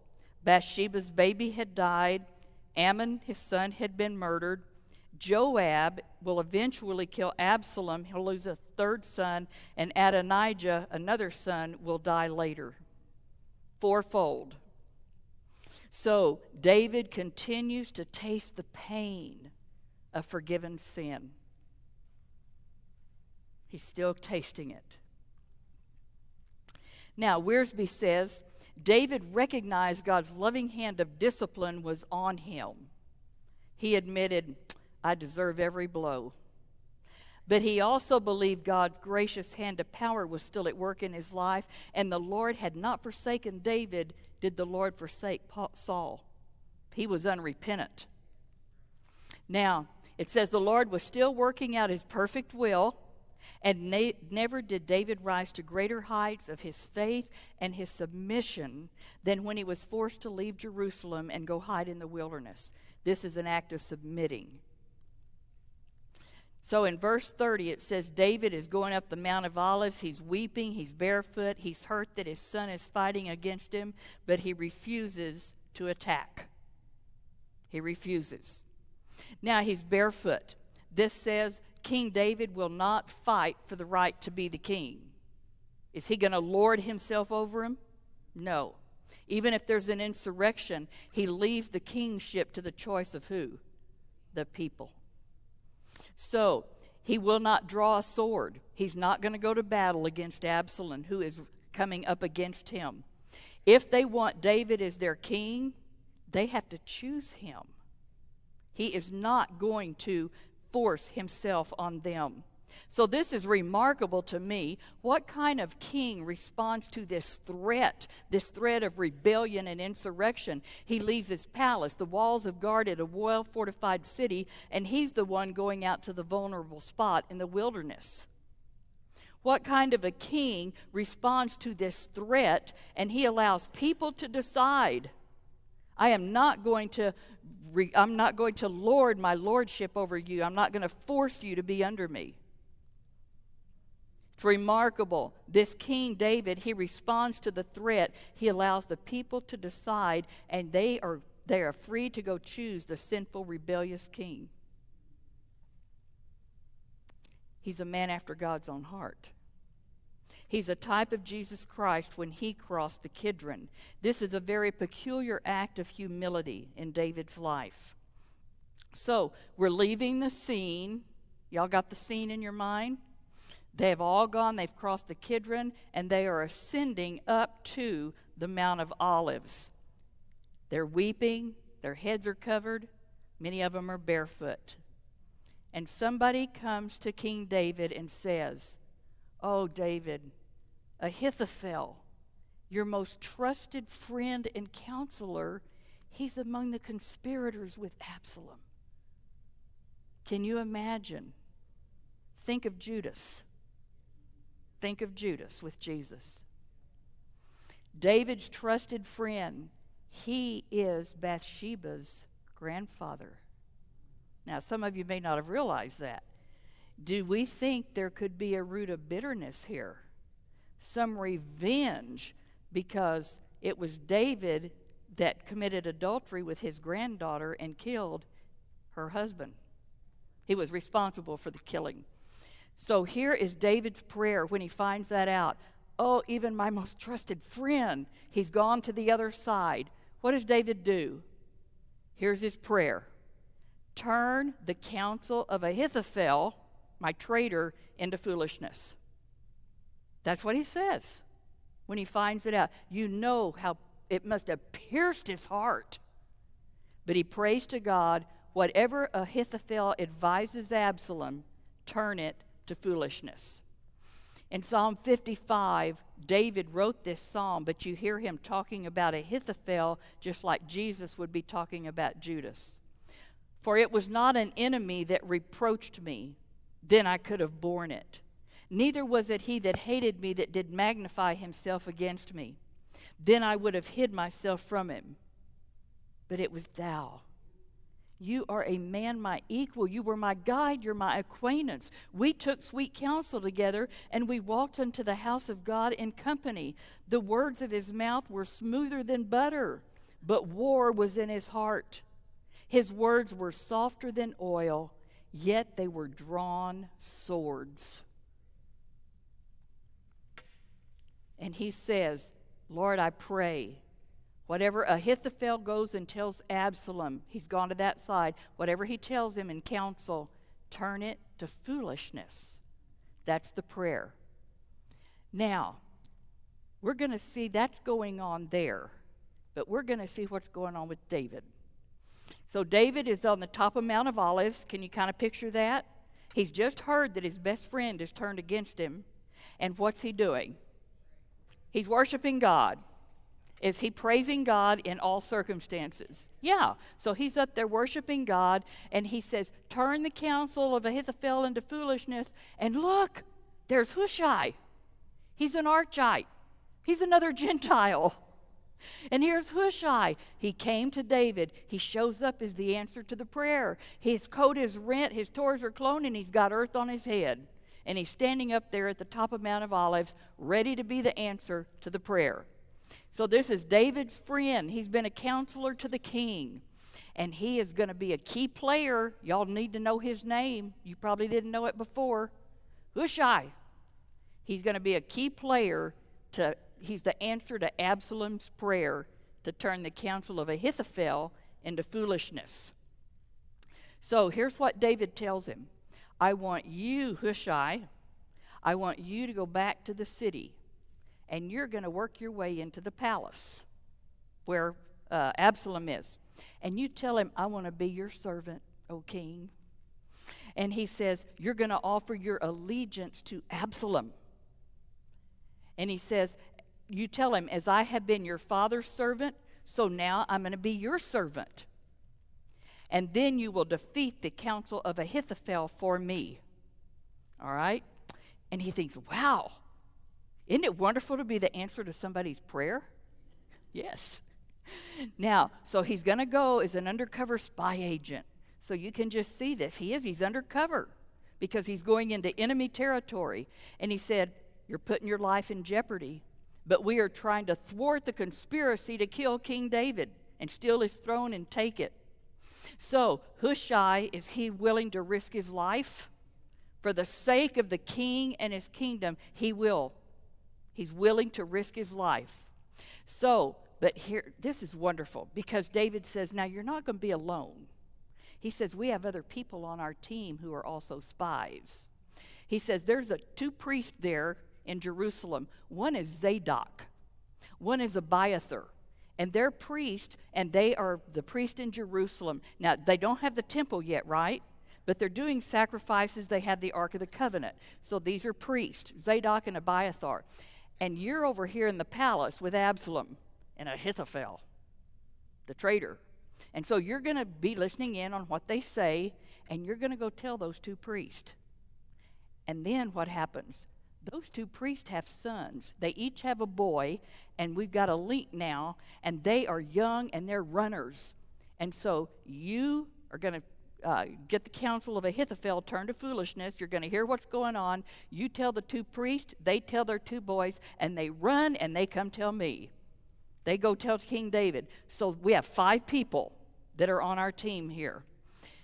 Bathsheba's baby had died. Ammon, his son, had been murdered. Joab will eventually kill Absalom. He'll lose a 3rd son. And Adonijah, another son, will die later. 4-fold. So David continues to taste the pain of forgiven sin. He's still tasting it. Now, Wiersbe says, David recognized God's loving hand of discipline was on him. He admitted, I deserve every blow. But he also believed God's gracious hand of power was still at work in his life, and the Lord had not forsaken David. Did the Lord forsake Saul? He was unrepentant. Now, it says the Lord was still working out his perfect will, and never did David rise to greater heights of his faith and his submission than when he was forced to leave Jerusalem and go hide in the wilderness. This is an act of submitting. So in verse 30, it says David is going up the Mount of Olives. He's weeping. He's barefoot. He's hurt that his son is fighting against him, but he refuses to attack. He refuses. Now he's barefoot. This says King David will not fight for the right to be the king. Is he going to lord himself over him? No. Even if there's an insurrection, he leaves the kingship to the choice of who? The people. So, he will not draw a sword. He's not going to go to battle against Absalom, who is coming up against him. If they want David as their king, they have to choose him. He is not going to force himself on them. So this is remarkable to me. What kind of king responds to this threat of rebellion and insurrection? He leaves his palace, the walls of guarded, a well-fortified city, and he's the one going out to the vulnerable spot in the wilderness. What kind of a king responds to this threat, and he allows people to decide, I'm not going to lord my lordship over you. I'm not going to force you to be under me. It's remarkable. This King David, he responds to the threat. He allows the people to decide, and they are free to go choose the sinful, rebellious king. He's a man after God's own heart. He's a type of Jesus Christ when he crossed the Kidron. This is a very peculiar act of humility in David's life. So, we're leaving the scene. Y'all got the scene in your mind? They have all gone, they've crossed the Kidron, and they are ascending up to the Mount of Olives. They're weeping, their heads are covered, many of them are barefoot. And somebody comes to King David and says, "Oh, David, Ahithophel, your most trusted friend and counselor, he's among the conspirators with Absalom." Can you imagine? Think of Judas. Think of Judas with Jesus. David's trusted friend, he is Bathsheba's grandfather. Now, some of you may not have realized that. Do we think there could be a root of bitterness here? Some revenge because it was David that committed adultery with his granddaughter and killed her husband. He was responsible for the killing. So here is David's prayer when he finds that out. Oh, even my most trusted friend, he's gone to the other side. What does David do? Here's his prayer. Turn the counsel of Ahithophel, my traitor, into foolishness. That's what he says when he finds it out. You know how it must have pierced his heart. But he prays to God, whatever Ahithophel advises Absalom, turn it to foolishness. In Psalm 55, David wrote this psalm, but you hear him talking about Ahithophel just like Jesus would be talking about Judas. For it was not an enemy that reproached me, then I could have borne it. Neither was it he that hated me that did magnify himself against me. Then I would have hid myself from him. But it was thou. You are a man my equal. You were my guide. You're my acquaintance. We took sweet counsel together, and we walked unto the house of God in company. The words of his mouth were smoother than butter, but war was in his heart. His words were softer than oil, yet they were drawn swords. And he says, Lord, I pray, whatever Ahithophel goes and tells Absalom, he's gone to that side, whatever he tells him in counsel, turn it to foolishness. That's the prayer. Now, we're going to see that's going on there, but we're going to see what's going on with David. So David is on the top of Mount of Olives. Can you kind of picture that? He's just heard that his best friend is turned against him. And what's he doing? He's worshiping God. Is he praising God in all circumstances? Yeah. So he's up there worshiping God, and he says, turn the counsel of Ahithophel into foolishness. And look, there's Hushai. He's an Archite. He's another Gentile. And here's Hushai. He came to David. He shows up as the answer to the prayer. His coat is rent, his toes are clone, and he's got earth on his head. And he's standing up there at the top of Mount of Olives, ready to be the answer to the prayer. So this is David's friend. He's been a counselor to the king. And he is going to be a key player. Y'all need to know his name. You probably didn't know it before. Hushai. He's going to be a key player to... He's the answer to Absalom's prayer to turn the counsel of Ahithophel into foolishness. So here's what David tells him. I want you, Hushai, I want you to go back to the city, and you're going to work your way into the palace where Absalom is. And you tell him, I want to be your servant, O king. And he says, you're going to offer your allegiance to Absalom. And he says, you tell him, as I have been your father's servant, so now I'm going to be your servant. And then you will defeat the counsel of Ahithophel for me. All right? And he thinks, wow, isn't it wonderful to be the answer to somebody's prayer? Yes. Now, so he's going to go as an undercover spy agent. So you can just see this. He's undercover. because he's going into enemy territory. And he said, "You're putting your life in jeopardy, but we are trying to thwart the conspiracy to kill King David and steal his throne and take it." So Hushai, is he willing to risk his life? For the sake of the king and his kingdom, he will. He's willing to risk his life. So, but here, this is wonderful, because David says, now you're not going to be alone. He says, we have other people on our team who are also spies. He says, there's two priests there in Jerusalem. One is Zadok. One is Abiathar. And they're priests, and they are the priest in Jerusalem. Now, they don't have the temple yet, right? But they're doing sacrifices. They have the Ark of the Covenant. So these are priests, Zadok and Abiathar. And you're over here in the palace with Absalom and Ahithophel, the traitor. And so you're going to be listening in on what they say, and you're going to go tell those two priests. And then what happens? Those two priests have sons. They each have a boy, and we've got a link now, and they are young, and they're runners. And so you are going to get the counsel of Ahithophel turned to foolishness. You're going to hear what's going on. You tell the two priests, they tell their two boys, and they run, and they come tell me. They go tell King David. So we have 5 people that are on our team here.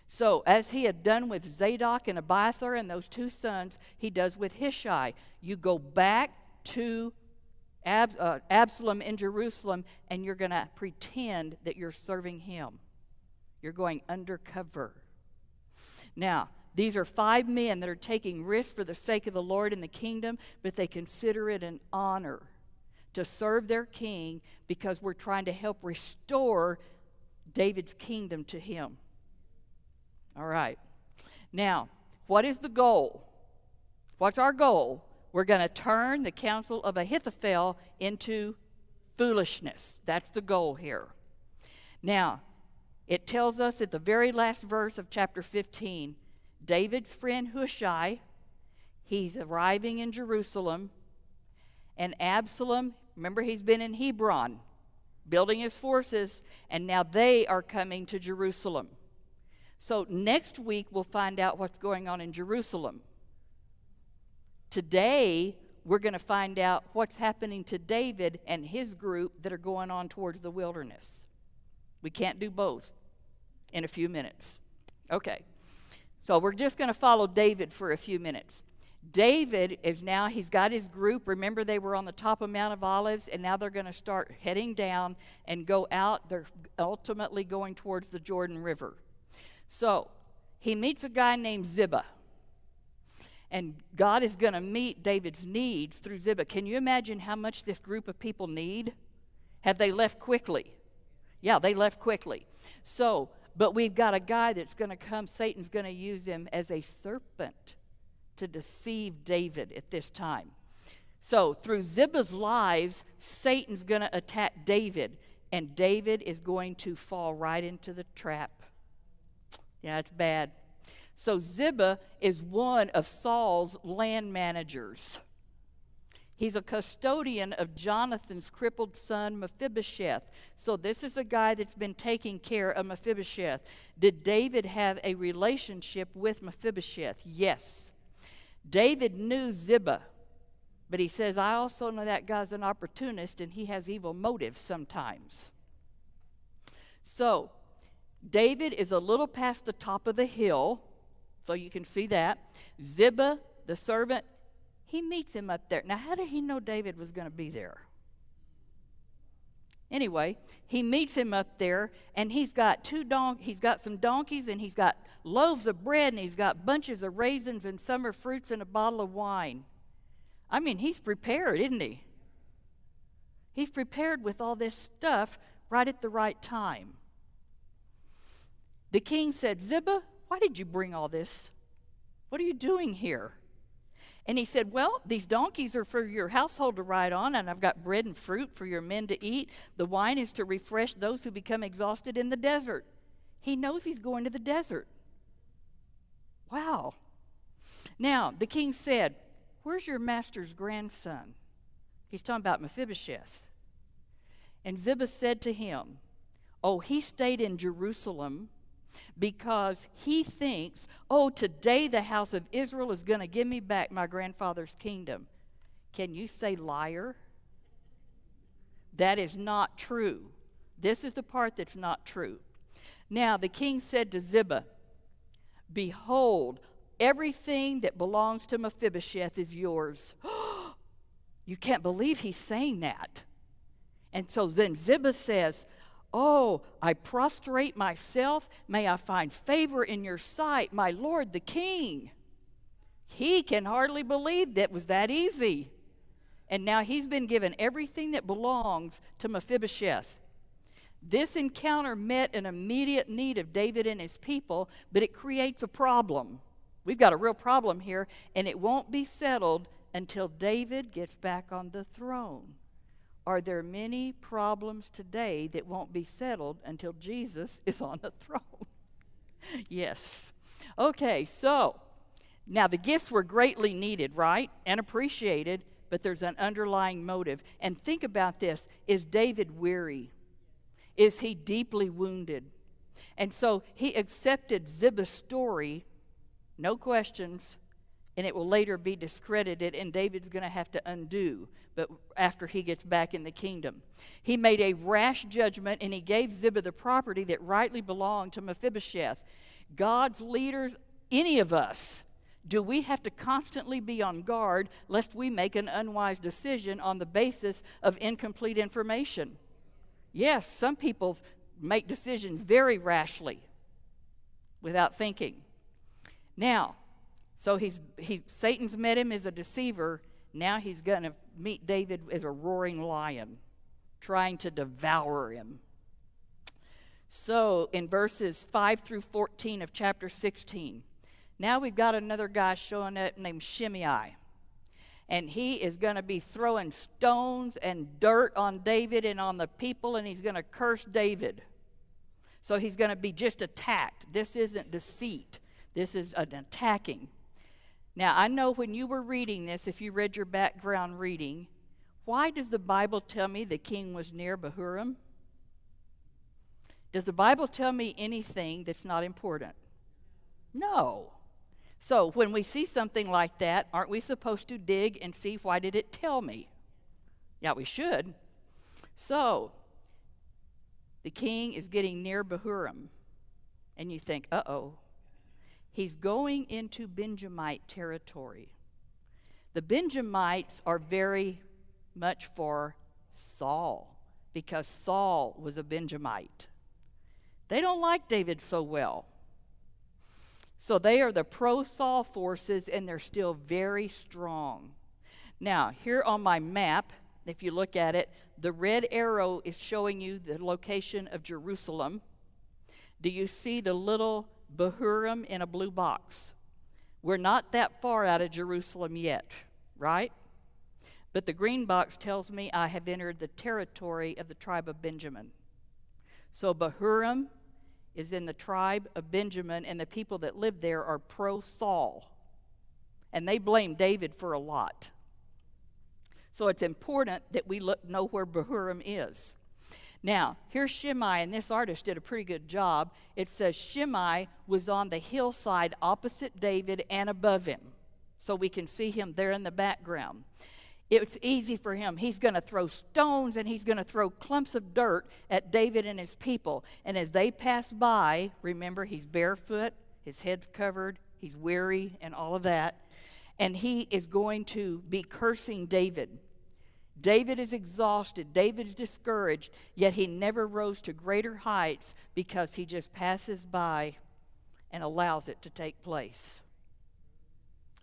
So as he had done with Zadok and Abiathar and those 2 sons, he does with Hushai. You go back to Absalom in Jerusalem, and you're going to pretend that you're serving him. You're going undercover. Now, these are 5 men that are taking risks for the sake of the Lord and the kingdom, but they consider it an honor to serve their king because we're trying to help restore David's kingdom to him. All right. Now, what is the goal? What's our goal? We're going to turn the counsel of Ahithophel into foolishness. That's the goal here. Now, it tells us at the very last verse of chapter 15, David's friend Hushai, he's arriving in Jerusalem, and Absalom, remember he's been in Hebron, building his forces, and now they are coming to Jerusalem. So next week we'll find out what's going on in Jerusalem. Today we're going to find out what's happening to David and his group that are going on towards the wilderness. We can't do both in a few minutes. Okay, so we're just going to follow David for a few minutes. David is now, he's got his group. Remember, they were on the top of Mount of Olives, and now they're going to start heading down and go out. They're ultimately going towards the Jordan River. So he meets a guy named Ziba, and God is going to meet David's needs through Ziba. Can you imagine how much this group of people need? Have they left quickly? Yeah, they left quickly. So, but we've got a guy that's going to come. Satan's going to use him as a serpent to deceive David at this time. So through Ziba's lives, Satan's going to attack David, and David is going to fall right into the trap. Yeah, it's bad. So Ziba is one of Saul's land managers. He's a custodian of Jonathan's crippled son, Mephibosheth. So this is the guy that's been taking care of Mephibosheth. Did David have a relationship with Mephibosheth? Yes. David knew Ziba, but he says, I also know that guy's an opportunist, and he has evil motives sometimes. So David is a little past the top of the hill, so you can see that. Ziba, the servant, he meets him up there. Now, how did he know David was going to be there? Anyway, he meets him up there, and he's got some donkeys, and he's got loaves of bread, and he's got bunches of raisins and summer fruits and a bottle of wine. I mean, he's prepared, isn't he? He's prepared with all this stuff right at the right time. The king said, Ziba, why did you bring all this? What are you doing here? And he said, well, these donkeys are for your household to ride on, and I've got bread and fruit for your men to eat. The wine is to refresh those who become exhausted in the desert. He knows he's going to the desert. Wow. Now, the king said, where's your master's grandson? He's talking about Mephibosheth. And Ziba said to him, oh, he stayed in Jerusalem, because he thinks, oh, today the house of Israel is going to give me back my grandfather's kingdom. Can you say liar? That is not true. This is the part that's not true. Now the king said to Ziba, behold, everything that belongs to Mephibosheth is yours. You can't believe he's saying that. And so then Ziba says, oh, I prostrate myself. May I find favor in your sight, my lord the king. He can hardly believe that was that easy. And now he's been given everything that belongs to Mephibosheth. This encounter met an immediate need of David and his people, but it creates a problem. We've got a real problem here, and it won't be settled until David gets back on the throne. Are there many problems today that won't be settled until Jesus is on the throne? Yes. Okay, so now the gifts were greatly needed, right? And appreciated, but there's an underlying motive. And think about this. Is David weary? Is he deeply wounded? And so he accepted Ziba's story, no questions, and it will later be discredited, and David's going to have to undo, but after he gets back in the kingdom. He made a rash judgment, and he gave Ziba the property that rightly belonged to Mephibosheth. God's leaders, any of us, do we have to constantly be on guard lest we make an unwise decision on the basis of incomplete information? Yes, some people make decisions very rashly without thinking. Now, so Satan's met him as a deceiver. Now he's going to meet David as a roaring lion, trying to devour him. So in verses 5 through 14 of chapter 16, now we've got another guy showing up named Shimei. And he is going to be throwing stones and dirt on David and on the people, and he's going to curse David. So he's going to be just attacked. This isn't deceit. This is an attacking. Now, I know when you were reading this, if you read your background reading, why does the Bible tell me the king was near Bahurim? Does the Bible tell me anything that's not important? No. So when we see something like that, aren't we supposed to dig and see why did it tell me? Yeah, we should. So the king is getting near Bahurim, and you think, uh-oh. He's going into Benjamite territory. The Benjamites are very much for Saul, because Saul was a Benjamite. They don't like David so well. So they are the pro-Saul forces, and they're still very strong. Now, here on my map, if you look at it, the red arrow is showing you the location of Jerusalem. Do you see the little Bahurim in a blue box? We're not that far out of Jerusalem yet, right? But the green box tells me I have entered the territory of the tribe of Benjamin. So Bahurim is in the tribe of Benjamin, and the people that live there are pro-Saul. And they blame David for a lot. So it's important that we know where Bahurim is. Now, here's Shimei, and this artist did a pretty good job. It says Shimei was on the hillside opposite David and above him. So we can see him there in the background. It's easy for him. He's going to throw stones, and he's going to throw clumps of dirt at David and his people. And as they pass by, remember, he's barefoot, his head's covered, he's weary, and all of that. And he is going to be cursing David. David is exhausted. David is discouraged, yet he never rose to greater heights because he just passes by and allows it to take place.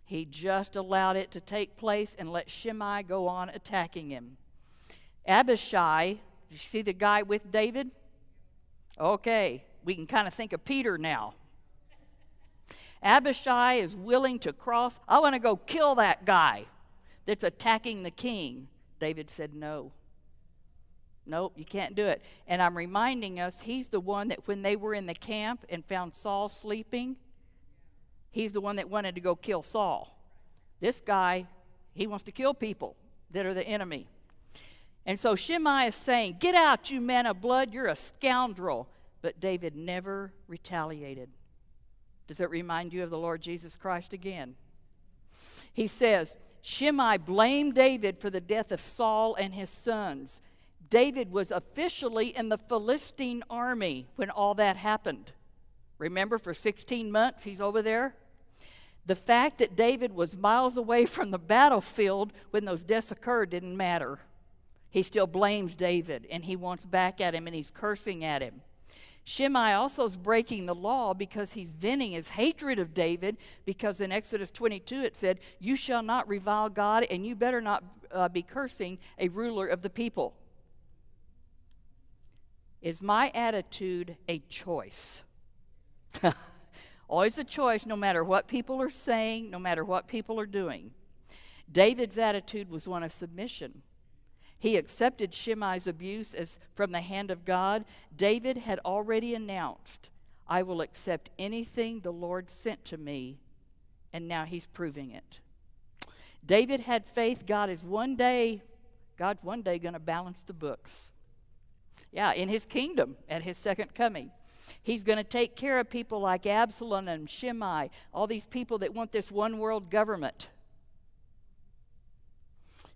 He just allowed it to take place and let Shimei go on attacking him. Abishai, you see the guy with David? Okay, we can kind of think of Peter now. Abishai is willing to cross. I want to go kill that guy that's attacking the king. David said, no. Nope, you can't do it. And I'm reminding us, he's the one that when they were in the camp and found Saul sleeping, he's the one that wanted to go kill Saul. This guy, he wants to kill people that are the enemy. And so Shimei is saying, get out, you man of blood, you're a scoundrel. but David never retaliated. Does it remind you of the Lord Jesus Christ again? He says, Shimei blamed David for the death of Saul and his sons. David was officially in the Philistine army when all that happened. Remember, for 16 months he's over there? The fact that David was miles away from the battlefield when those deaths occurred didn't matter. He still blames David, and he wants back at him, and he's cursing at him. Shimei also is breaking the law because he's venting his hatred of David, because in Exodus 22 it said, you shall not revile God, and you better not be cursing a ruler of the people. Is my attitude a choice? Always a choice, no matter what people are saying, no matter what people are doing. David's attitude was one of submission. He accepted Shimei's abuse as from the hand of God. David had already announced, I will accept anything the Lord sent to me, and now he's proving it. David had faith God's one day going to balance the books. Yeah, in his kingdom at his second coming. He's going to take care of people like Absalom and Shimei, all these people that want this one world government.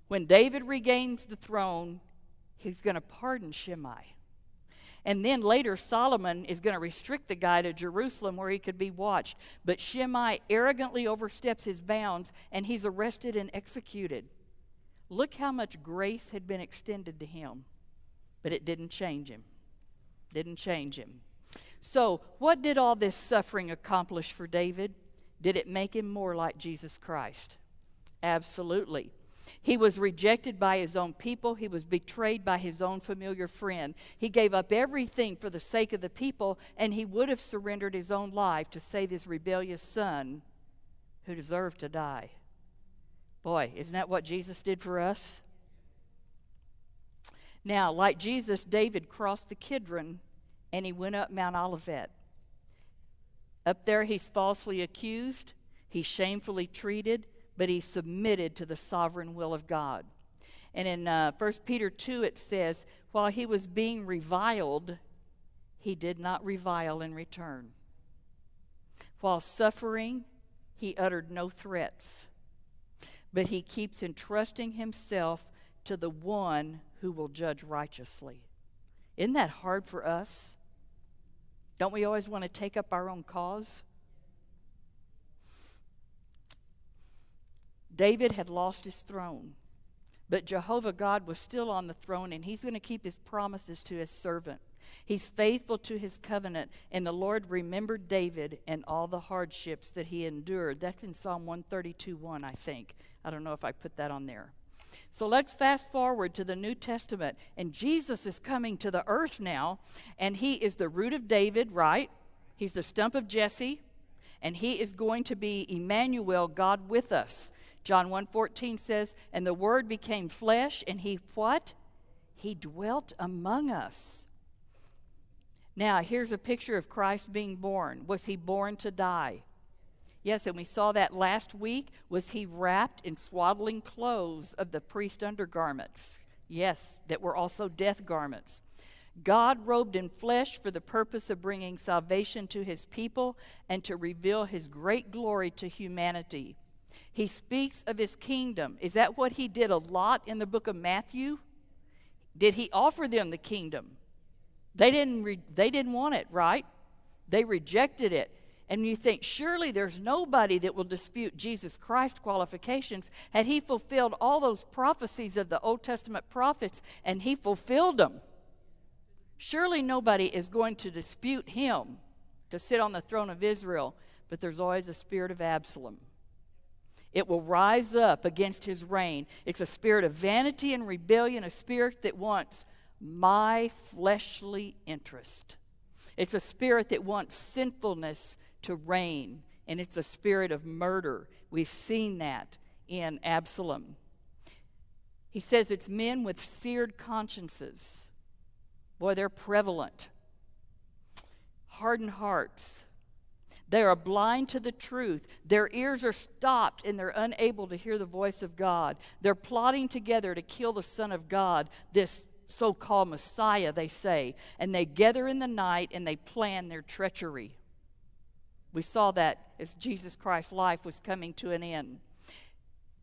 When David regains the throne, he's going to pardon Shimei. And then later, Solomon is going to restrict the guy to Jerusalem where he could be watched. But Shimei arrogantly oversteps his bounds, and he's arrested and executed. Look how much grace had been extended to him. But it didn't change him. Didn't change him. So, what did all this suffering accomplish for David? Did it make him more like Jesus Christ? Absolutely. He was rejected by his own people. He was betrayed by his own familiar friend. He gave up everything for the sake of the people, and he would have surrendered his own life to save his rebellious son who deserved to die. Boy, isn't that what Jesus did for us? Now, like Jesus, David crossed the Kidron, and he went up Mount Olivet. Up there, he's falsely accused. He's shamefully treated, but he submitted to the sovereign will of God. And in 1 Peter 2, it says, while he was being reviled, he did not revile in return. While suffering, he uttered no threats, but he keeps entrusting himself to the one who will judge righteously. Isn't that hard for us? Don't we always want to take up our own cause? David had lost his throne, but Jehovah God was still on the throne, and he's going to keep his promises to his servant. He's faithful to his covenant, and the Lord remembered David and all the hardships that he endured. That's in Psalm 132:1, I think. I don't know if I put that on there. So let's fast forward to the New Testament, and Jesus is coming to the earth now, and he is the root of David, right? He's the stump of Jesse, and he is going to be Emmanuel, God with us. John 1:14 says, and the Word became flesh, and he what? He dwelt among us. Now, here's a picture of Christ being born. Was he born to die? Yes, and we saw that last week. Was he wrapped in swaddling clothes of the priest undergarments? Yes, that were also death garments. God robed in flesh for the purpose of bringing salvation to his people and to reveal his great glory to humanity. He speaks of his kingdom. Is that what he did a lot in the book of Matthew? Did he offer them the kingdom? They didn't want it, right? They rejected it. And you think, surely there's nobody that will dispute Jesus Christ's qualifications. Had he fulfilled all those prophecies of the Old Testament prophets, and he fulfilled them, surely nobody is going to dispute him to sit on the throne of Israel. But there's always a spirit of Absalom. It will rise up against his reign. It's a spirit of vanity and rebellion, a spirit that wants my fleshly interest. It's a spirit that wants sinfulness to reign, and it's a spirit of murder. We've seen that in Absalom. He says it's men with seared consciences. Boy, they're prevalent. Hardened hearts. They are blind to the truth. Their ears are stopped, and they're unable to hear the voice of God. They're plotting together to kill the Son of God, this so-called Messiah, they say. And they gather in the night and they plan their treachery. We saw that as Jesus Christ's life was coming to an end.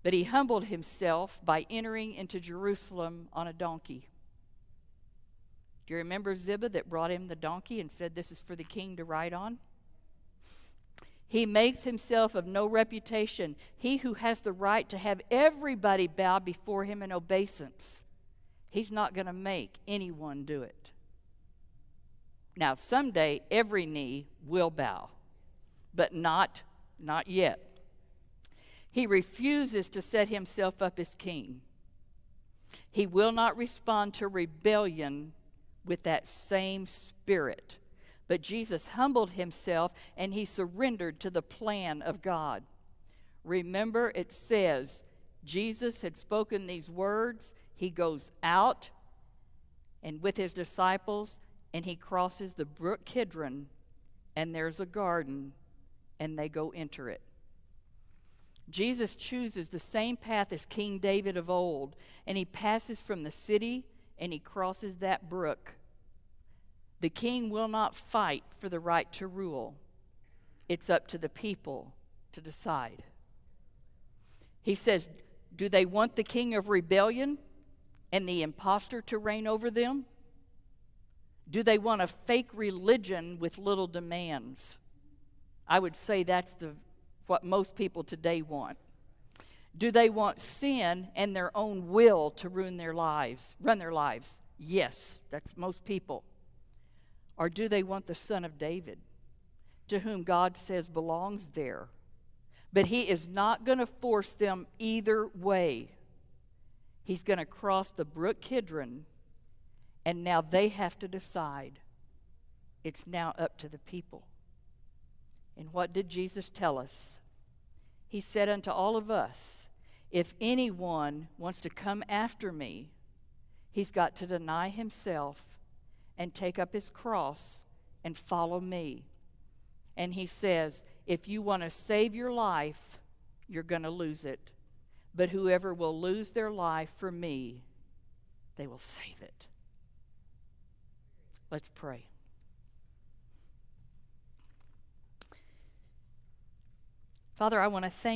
But he humbled himself by entering into Jerusalem on a donkey. Do you remember Ziba that brought him the donkey and said, "This is for the king to ride on"? He makes himself of no reputation. He who has the right to have everybody bow before him in obeisance. He's not going to make anyone do it. Now, someday every knee will bow, but not yet. He refuses to set himself up as king. He will not respond to rebellion with that same spirit. But Jesus humbled himself and he surrendered to the plan of God. Remember, it says Jesus had spoken these words. He goes out and with his disciples and he crosses the brook Kidron, and there's a garden and they go enter it. Jesus chooses the same path as King David of old, and he passes from the city and he crosses that brook. The king will not fight for the right to rule. It's up to the people to decide. He says, do they want the king of rebellion and the impostor to reign over them? Do they want a fake religion with little demands? I would say that's what most people today want. Do they want sin and their own will to run their lives? Yes, that's most people. Or do they want the Son of David, to whom God says belongs there? But he is not going to force them either way. He's going to cross the brook Kidron, and now they have to decide. It's now up to the people. And what did Jesus tell us? He said unto all of us, if anyone wants to come after me, he's got to deny himself and take up his cross and follow me. And he says, if you want to save your life, you're going to lose it. But whoever will lose their life for me, they will save it. Let's pray. Father, I want to thank